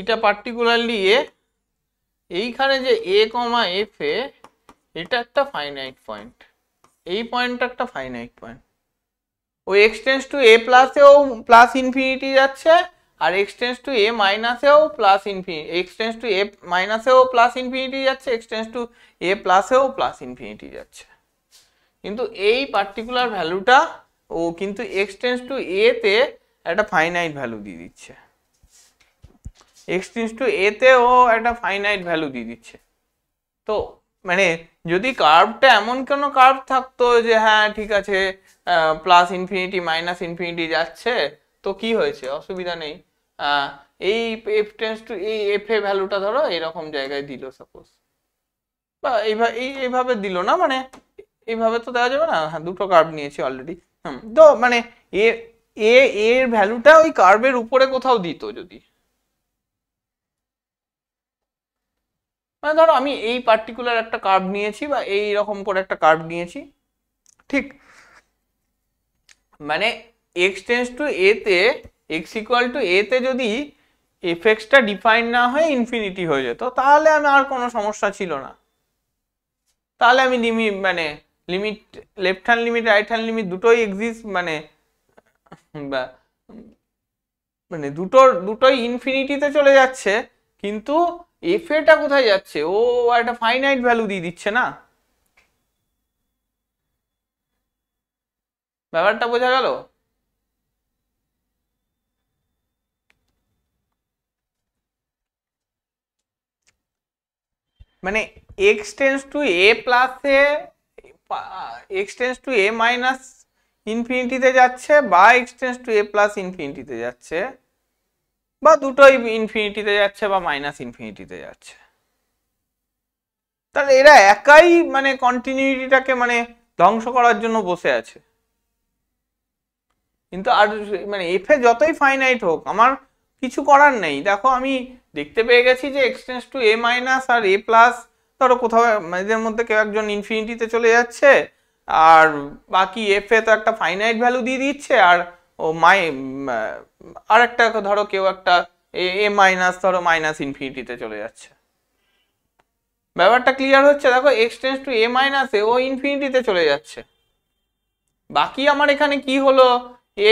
এটা পার্টিকুলারলি এইখানে যে এ কমা এফ এ, এটা একটা ফাইনাইট পয়েন্ট, এই পয়েন্টটা একটা ফাইনাইট পয়েন্ট। ও এক্স টেন্স টু এ প্লাসেও প্লাস ইনফিনিটি যাচ্ছে, আর এক্স টেন্স টু এ মাইনাসেও plus infinity, x tends to a মাইনাসেও প্লাস ইনফিনিটি যাচ্ছে, এক্স টেন্স টু এ প্লাসেও প্লাস ইনফিনিটি যাচ্ছে। কিন্তু এই পার্টিকুলার ভ্যালুটা ও কিন্তু এক্স টেন্স টু এ তে একটা ফাইনাইট ভ্যালু দিয়ে দিচ্ছে, এক্স টেন্স টু এ তে ও একটা ফাইনাইট ভ্যালু দিয়ে দিচ্ছে। তো মানে যদি কার্ভটা এমন কোনো কার্ভ থাকতো যে হ্যাঁ ঠিক আছে প্লাস ইনফিনিটি মাইনাস ইনফিনিটি যাচ্ছে, তো কি হয়েছে, অসুবিধা নেই, এই এফ টেন্স টু এই এফ এ ভ্যালুটা ধরো এরকম জায়গায় দিল সাপোজ, বা এইভাবে দিল না, মানে এইভাবে তো দেওয়া যাবে না, হ্যাঁ দুটো কার্ভ নিয়েছি অলরেডি, তো মানে এ এ এর ভ্যালুটা ওই কার্ভের উপরে কোথাও দিত যদি, মানে ধরো আমি এই পার্টিকুলার একটা কার্ভ নিয়েছি বা এই রকম করে একটা কার্ভ নিয়েছি, ঠিক, মানে এক্স টেন্স টু এ তে এক্স ইকুয়াল টু এ তে যদি এফ এক্সটা ডিফাইন না হয়ে ইনফিনিটি হয়ে যেত তাহলে আমি আর কোনো সমস্যা ছিল না, তাহলে আমি লিমিট মানে limit left hand limit right hand limit দুটোই এক্সিস্ট, মানে মানে দুটোই ইনফিনিটিতে চলে যাচ্ছে, কিন্তু এফ এটা কোথায় যাচ্ছে, ও একটা ফাইনাইট ভ্যালু দিয়ে দিচ্ছে না, ব্যাপারটা বোঝা গেল? মানে x tends to A plus এ x tends to A minus ইনফিনিটিতে যাচ্ছে বা x tends to A plus ইনফিনিটিতে যাচ্ছে, বা দুটোই ইনফিনিটিতে যাচ্ছে বা মাইনাস ইনফিনিটিতে যাচ্ছে, তাহলে এরা একাই মানে কন্টিনিউটিটাকে মানে ধ্বংস করার জন্য বসে আছে। কিন্তু আর মানে এফ এ যতই ফাইনাইট হোক আমার কিছু করার নেই, দেখো আমি দেখতে পেয়ে গেছি যে X tends to A minus আর এ প্লাস ধরো কোথাও এদের মধ্যে কেউ একজন ইনফিনিটিতে চলে যাচ্ছে, আর বাকি এফ এ তো একটা ফাইনাইট ভ্যালু দিয়ে দিচ্ছে, আর ও আর একটা ধরো কেউ একটা এ মাইনাস ধরো মাইনাস ইনফিনিটিতে চলে যাচ্ছে, ব্যাপারটা ক্লিয়ার হচ্ছে? দেখো x tends to A minus এ ও ইনফিনিটিতে চলে যাচ্ছে, বাকি আমার এখানে কি হলো,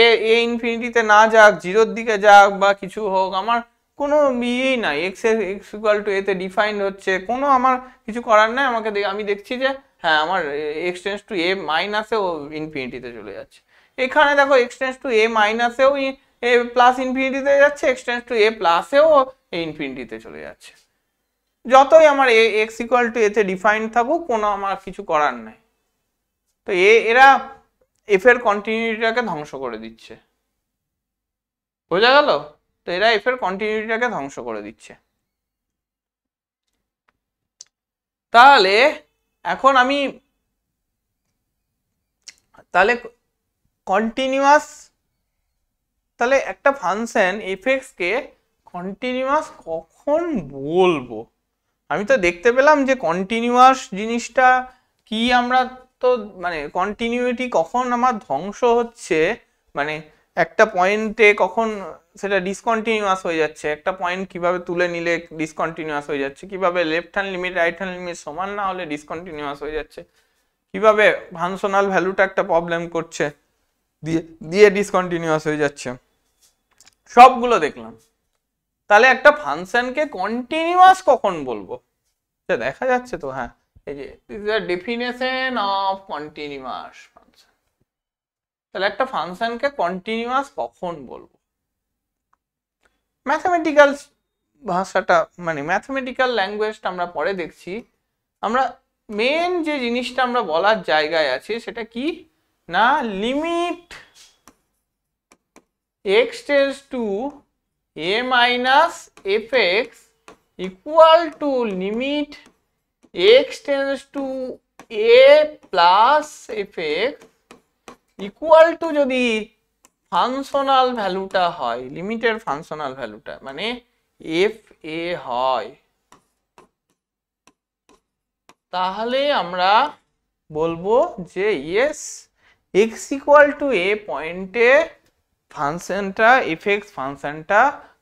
এ এ ইনফিনিটিতে না যাক, জিরোর দিকে যাক বা কিছু হোক, আমার কোনো ইয়েই নাই, এক্স ইকুয়াল টু এতে ডিফাইন্ড হচ্ছে, কোনো আমার কিছু করার নাই, আমাকে আমি দেখছি যে হ্যাঁ আমার এক্স টেন্স টু এ মাইনাসেও ইনফিনিটিতে চলে যাচ্ছে, এখানে দেখো এক্স টেন্স টু এ মাইনাসেও এ প্লাস ইনফিনিটিতে যাচ্ছে, এক্স টেন্স টু এ প্লাসেও ইনফিনিটিতে চলে যাচ্ছে, যতই আমার এক্স ইকুয়াল টু এতে ডিফাইন্ড থাকুক কোনো আমার কিছু করার নাই। তো এরা এফ এর কন্টিনিউটিটাকে ধ্বংস করে দিচ্ছে, বোঝা গেল? তো এরা এফ এর কন্টিনিউটিটাকে ধ্বংস করে দিচ্ছে। তাহলে এখন আমি তাহলে কন্টিনিউয়াস, তাহলে একটা ফাংশন এফ এক্স কে কন্টিনিউয়াস কখন বলবো? আমি তো দেখতে পেলাম যে কন্টিনিউয়াস জিনিসটা কি, আমরা তো মানে কন্টিনিউইটি কখন আমার ধ্বংস হচ্ছে, মানে একটা পয়েন্টে কখন সেটা ডিসকন্টিনিউয়াস হয়ে যাচ্ছে, একটা পয়েন্ট কিভাবে তুলে নিলে ডিসকন্টিনিউয়াস হয়ে যাচ্ছে, কিভাবে left hand limit right hand limit সমান না হলে ডিসকন্টিনিউয়াস হয়ে যাচ্ছে, কিভাবে ফাংশনাল ভ্যালুটা একটা প্রবলেম করছে দিয়ে দিয়ে ডিসকন্টিনিউয়াস হয়ে যাচ্ছে, সবগুলো দেখলাম। তাহলে একটা ফাংশনকে কন্টিনিউয়াস কখন বলবো দেখা যাচ্ছে তো, হ্যাঁ এই যে this is the definition of continuous function. তাহলে একটা ফাংশনকে কন্টিনিউয়াস কখন বলবো? ম্যাথমেটিক্যাল ভাষাটা মানে ম্যাথমেটিক্যাল ল্যাঙ্গুয়েজটা আমরা পরে দেখছি, আমরা মেন যে জিনিসটা আমরা বলার জায়গায় আছি সেটা কি না, limit x tends two a minus fx equal to limit x tends to a plus fx equal to যদি ফাংশনাল ভ্যালুটা হয়, লিমিটের ফাংশনাল ভ্যালুটা মানে এফ এ হয়, তাহলে আমরা বলবো যে yes x equal to A পয়েন্টে ফাংশনটা এফএক্স ফাংশনটা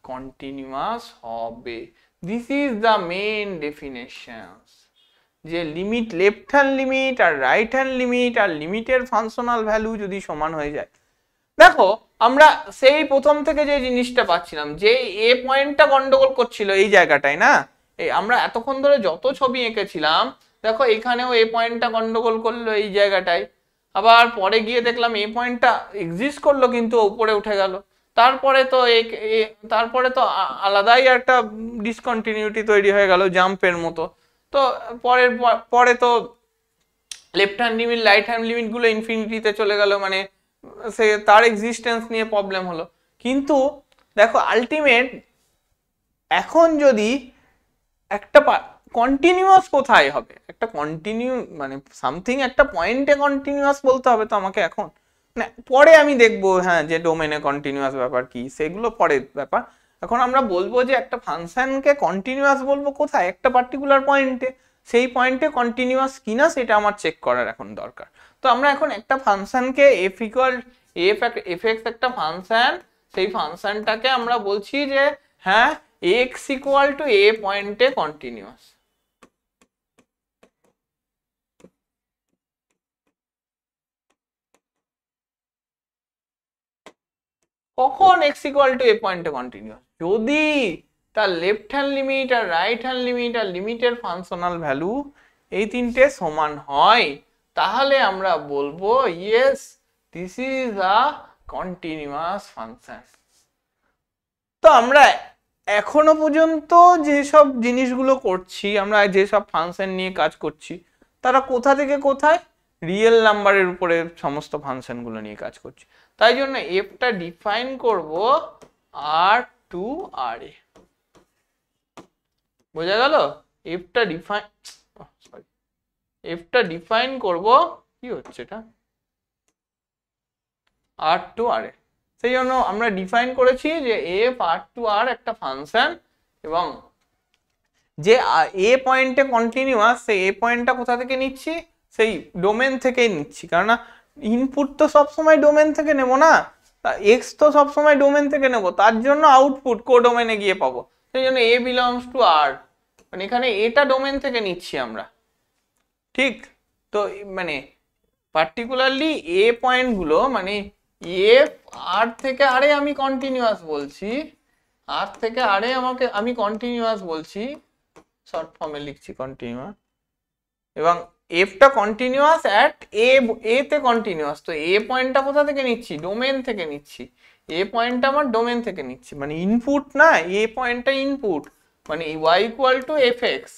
কন্টিনিউয়াস হবে। This is the main definition, যে লিমিট লেফট হ্যান্ড লিমিট আর রাইট হ্যান্ড লিমিট আর লিমিটের ফাংশনাল ভ্যালু যদি সমান হয়ে যায়, দেখো আমরা সেই প্রথম থেকে যে জিনিসটা পাচ্ছিলাম যে এ পয়েন্টটা গন্ডগোল করছিল এই জায়গাটায় না, এই আমরা এতক্ষণ ধরে যত ছবি এঁকেছিলাম দেখো এখানেও এ পয়েন্টটা গন্ডগোল করলো এই জায়গাটায়, আবার পরে গিয়ে দেখলাম এই পয়েন্টটা এক্সিস্ট করলো কিন্তু উপরে উঠে গেল, তারপরে তো আলাদাই একটা ডিসকন্টিনিউটি তৈরি হয়ে গেল জাম্পের মতো, তো পরে তো left hand limit right hand limit গুলো ইনফিনিটিতে চলে গেল, মানে সে তার এক্সিস্টেন্স নিয়ে প্রবলেম হলো। কিন্তু দেখো আলটিমেট এখন যদি একটা কন্টিনিউয়াস কোথায় হবে, একটা কন্টিনিউ মানে সামথিং একটা পয়েন্টে কন্টিনিউয়াস বলতে হবে তো আমাকে এখন, না পরে আমি দেখবো হ্যাঁ যে ডোমেনে কন্টিনিউয়াস ব্যাপার কি, সেগুলো পরের ব্যাপার। এখন আমরা বলবো যে একটা ফাংশনকে কন্টিনিউয়াস বলবো কোথায়, একটা পার্টিকুলার পয়েন্টে, সেই পয়েন্টে কন্টিনিউয়াস কিনা সেটা আমার চেক করার এখন দরকার। তো আমরা এখন একটা ফাংশনকে এফ ইকুয়াল এফ এক্স একটা ফাংশন, সেই ফাংশনটাকে আমরা বলছি যে হ্যাঁ এক্স ইকুয়াল টু এ পয়েন্টে কন্টিনিউয়াস। কখন এক্স ইকুয়াল টু এ পয়েন্টে কন্টিনিউয়াস? যদি তার লেফট হ্যান্ড লিমিট আর রাইট হ্যান্ড লিমিট আর লিমিটের ফাংশনাল ভ্যালু এই তিনটে সমান হয়, তাহলে আমরা বলবো yes this is a continuous function. তো আমরা এখনো পর্যন্ত যেসব জিনিসগুলো করছি, আমরা যেসব ফাংশন নিয়ে কাজ করছি, তারা কোথা থেকে কোথায় রিয়েল নাম্বারের উপরে সমস্ত ফাংশনগুলো নিয়ে কাজ করছি। তাই জন্য এফটা ডিফাইন করব আর টু আর এ। বোঝা গেল? এফটা ডিফাইন করব কি হচ্ছে এটা আর টু আর এ। সেই জন্য আমরা ডিফাইন করেছি যে এফ আর টু আর একটা ফাংশন, এবং যে এ পয়েন্টে কন্টিনিউয়াস, সেই এ পয়েন্টটা কোথা থেকে নিচ্ছি, সেই ডোমেন থেকেই নিচ্ছি, কারণ ইনপুট তো সবসময় ডোমেন থেকে নেব না, এক্স তো সবসময় ডোমেন থেকে নেব, তার জন্য আউটপুট কো ডোমেনে গিয়ে পাবো। সেই জন্য এ বিলংস টু আর, মানে এখানে এটা ডোমেন থেকে নিচ্ছি আমরা, ঠিক তো মানে পার্টিকুলারলি এ পয়েন্টগুলো মানে এফ আর থেকে আরে আমি কন্টিনিউয়াস বলছি, আর থেকে আরে আমি কন্টিনিউয়াস বলছি, শর্ট ফর্মে লিখছি কন্টিনিউয়াস, এবং এফটা কন্টিনিউয়াস অ্যাট এ তে কন্টিনিউয়াস। তো এ পয়েন্টটা কোথা থেকে নিচ্ছি, ডোমেন থেকে নিচ্ছি, এ পয়েন্টটা আমার ডোমেন থেকে নিচ্ছি, মানে ইনপুট না, এ পয়েন্টটা ইনপুট, মানে y equal to F x.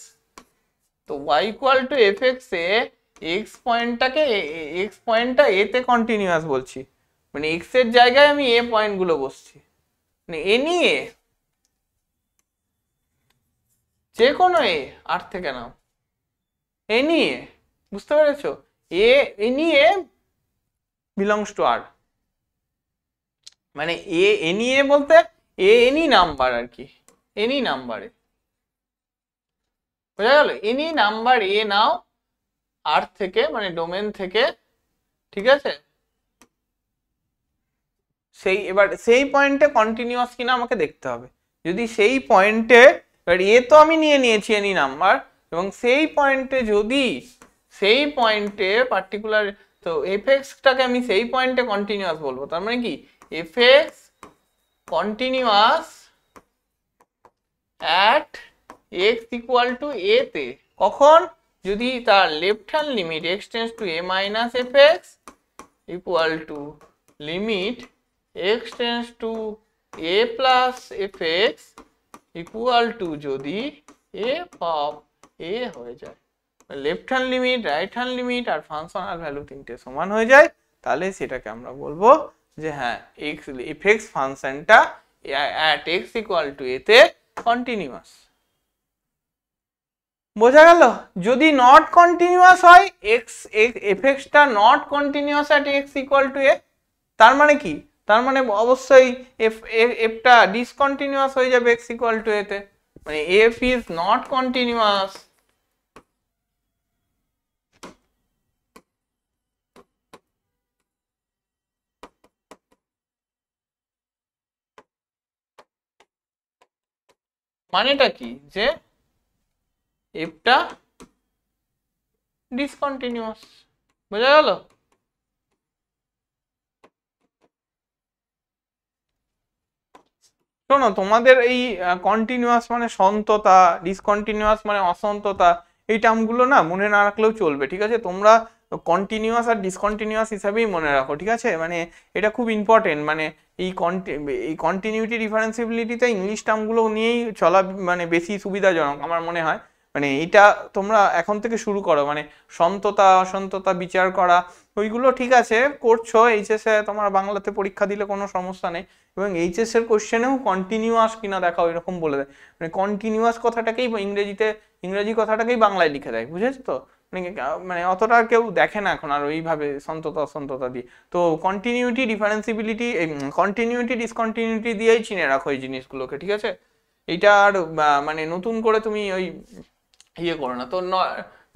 তো y equal to F X এ এক্স পয়েন্টটা এ তে কন্টিনিউয়াস বলছি, মানে এক্স এর জায়গায় আমি এ পয়েন্ট গুলো বসছি, মানে এ নিয়ে যে কোনো এ আর থেকে নাও, এ নিয়ে, বুঝতে পেরেছো? এ নিয়ে বিলংস টু আর, মানে এ নিয়ে বলতে এনি নাম্বার আর কি, এনি নাম্বারে, বোঝা গেল? এনি নাম্বার এ নাও আর থেকে, মানে ডোমেন থেকে, ঠিক আছে? এবার সেই পয়েন্টে কন্টিনিউয়াস কিনা আমাকে দেখতে হবে। যদি সেই পয়েন্টে, এবার এ তো আমি নিয়ে নিয়েছি এনি নাম্বার, এবং সেই পয়েন্টে পার্টিকুলার, তো এফ এক্সটাকে আমি সেই পয়েন্টে কন্টিনিউয়াস বলবো, তার মানে কি f x continuous at x equal to a তে, কখন? যদি তার left hand limit x tends to A minus F x equal to limit x tends to A plus F x equal to যদি f of a হয়ে যায়, left hand limit, right hand limit আর functional value তিনটে সমান হয়ে যায়, তাহলে সেটাকে আমরা বলবো যে হ্যাঁ এফ এক্স ফাংশনটা at x equal to a তে কন্টিনিউয়াস। বোঝা গেল? যদি নট কন্টিনিউয়াস হয়, এফ এক্সটা not continuous at x equal to a, তার মানে কি? তার মানে অবশ্যই এফটা ডিসকন্টিনিউয়াস হয়ে যাবে এক্স ইকুয়াল টু এ তে, মানে এফ ইজ নট কন্টিনিউয়াস। মানেটা কি? যে এফটা ডিসকন্টিনিউয়াস। বোঝা গেল? শোনো, তোমাদের এই কন্টিনিউয়াস মানে সন্ততা, ডিসকন্টিনিউয়াস মানে অসন্ততা, এই টার্মগুলো না মনে না রাখলেও চলবে, ঠিক আছে? তোমরা কন্টিনিউয়াস আর ডিসকন্টিনিউয়াস হিসাবেই মনে রাখো, ঠিক আছে? মানে এটা খুব ইম্পর্টেন্ট, মানে এই কন্টিনিউটি ডিফারেন্সিবিলিটিতে ইংলিশ টার্মগুলো নিয়েই চলা মানে বেশি সুবিধাজনক আমার মনে হয়। মানে এটা তোমরা এখন থেকে শুরু করো, মানে সন্ততা অসন্ততা বিচার করা ওইগুলো ঠিক আছে করছো, এইচএস এ তোমার বাংলাতে পরীক্ষা দিলে কোনো সমস্যা নেই, এবং এইচএস এর কোশ্চেনেও কন্টিনিউয়াস কিনা দেখা এরকম বলে দেয়, মানে কন্টিনিউয়াস কথাটাকেই ইংরেজি কথাটাকেই বাংলায় লিখে দেয়, বুঝেছো তো, মানে অতটা কেউ দেখে না এখন আর ওইভাবে সন্ততা অসন্ততা দিয়ে। তো কন্টিনিউটি ডিফারেন্সিবিলিটি কন্টিনিউটি ডিসকন্টিনিউটি দিয়েই চিনে রাখো এই জিনিসগুলোকে, ঠিক আছে। এইটা আর মানে নতুন করে তুমি ওই ইয়ে করো না। তো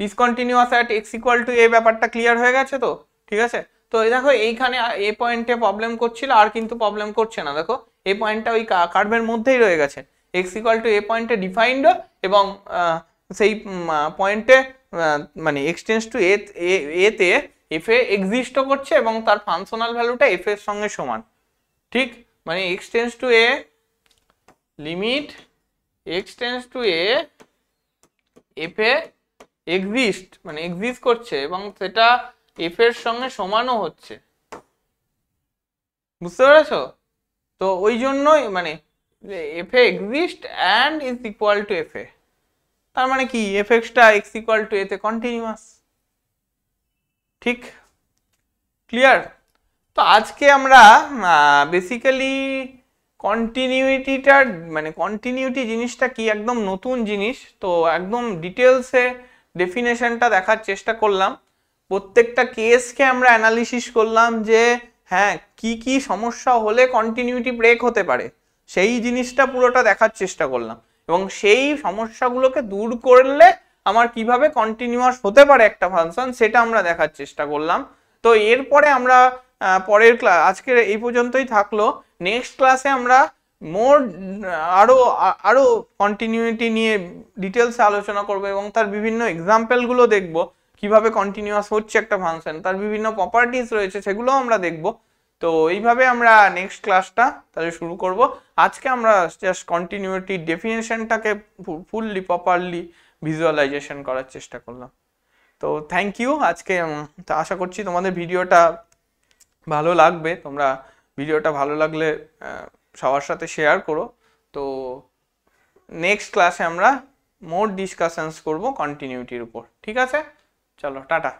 discontinuous at x equal to a ব্যাপারটা ক্লিয়ার হয়ে গেছে তো, ঠিক আছে। তো দেখো এইখানে এ পয়েন্টে প্রবলেম করছিল, আর কিন্তু প্রবলেম করছে না, দেখো এ পয়েন্টটা ওই কার্ভের মধ্যেই রয়ে গেছে, এক্স ইকুয়াল টু এ পয়েন্টে ডিফাইন্ড, এবং সেই পয়েন্টে মানে এক্সটেন্স টু এ তে এফ এ এক্সিস্টও করছে এবং তার ফাংশনাল ভ্যালুটা এফ এর সঙ্গে সমান, ঠিক। মানে x tends to a limit এক্সটেন্স to a f a exist মানে এক্সিস্ট করছে এবং সেটা এফ এর সঙ্গে সমানও হচ্ছে, বুঝতে পেরেছো। তো ওই জন্যই মানে F a exist and is equal to f এ, তার মানে কি F extra x equal to এতে কন্টিনিউয়াস, ঠিক, ক্লিয়ার। তো আজকে আমরা বেসিক্যালি কন্টিনিউটিটার মানে কন্টিনিউটি জিনিসটা কি একদম নতুন জিনিস, তো একদম ডিটেলসে ডেফিনেশনটা দেখার চেষ্টা করলাম, প্রত্যেকটা কেসকে আমরা অ্যানালিসিস করলাম যে হ্যাঁ কি কি সমস্যা হলে কন্টিনিউটি ব্রেক হতে পারে, সেই জিনিসটা পুরোটা দেখার চেষ্টা করলাম, এবং সেই সমস্যাগুলোকে দূর করলে আমার কিভাবে কন্টিনিউয়াস হতে পারে একটা ফাংশন সেটা আমরা দেখার চেষ্টা করলাম। তো এরপরে আমরা পরের ক্লাস আজকের এই পর্যন্তই থাকলো, নেক্সট ক্লাসে আমরা আরো কন্টিনিউটি নিয়ে ডিটেলসে আলোচনা করব এবং তার বিভিন্ন এক্সাম্পলগুলো দেখব, কিভাবে কন্টিনিউয়াস হচ্ছে একটা ফাংশন, তার বিভিন্ন প্রপার্টিজ রয়েছে সেগুলো আমরা দেখব। তো এইভাবে আমরা নেক্সট ক্লাসটা তাহলে শুরু করব। আজকে আমরা জাস্ট কন্টিনিউটি ডেফিনেশনটাকে ফুললি প্রপারলি ভিজুয়ালাইজেশন করার চেষ্টা করলাম। তো থ্যাংক ইউ আজকে, আশা করছি তোমাদের ভিডিওটা ভালো লাগবে, তোমরা ভিডিওটা ভালো লাগলে সবার সাথে শেয়ার করো। তো নেক্সট ক্লাসে আমরা মোর ডিসকাশনস করব কন্টিনিউটির উপর, ঠিক আছে, চলো টাটা।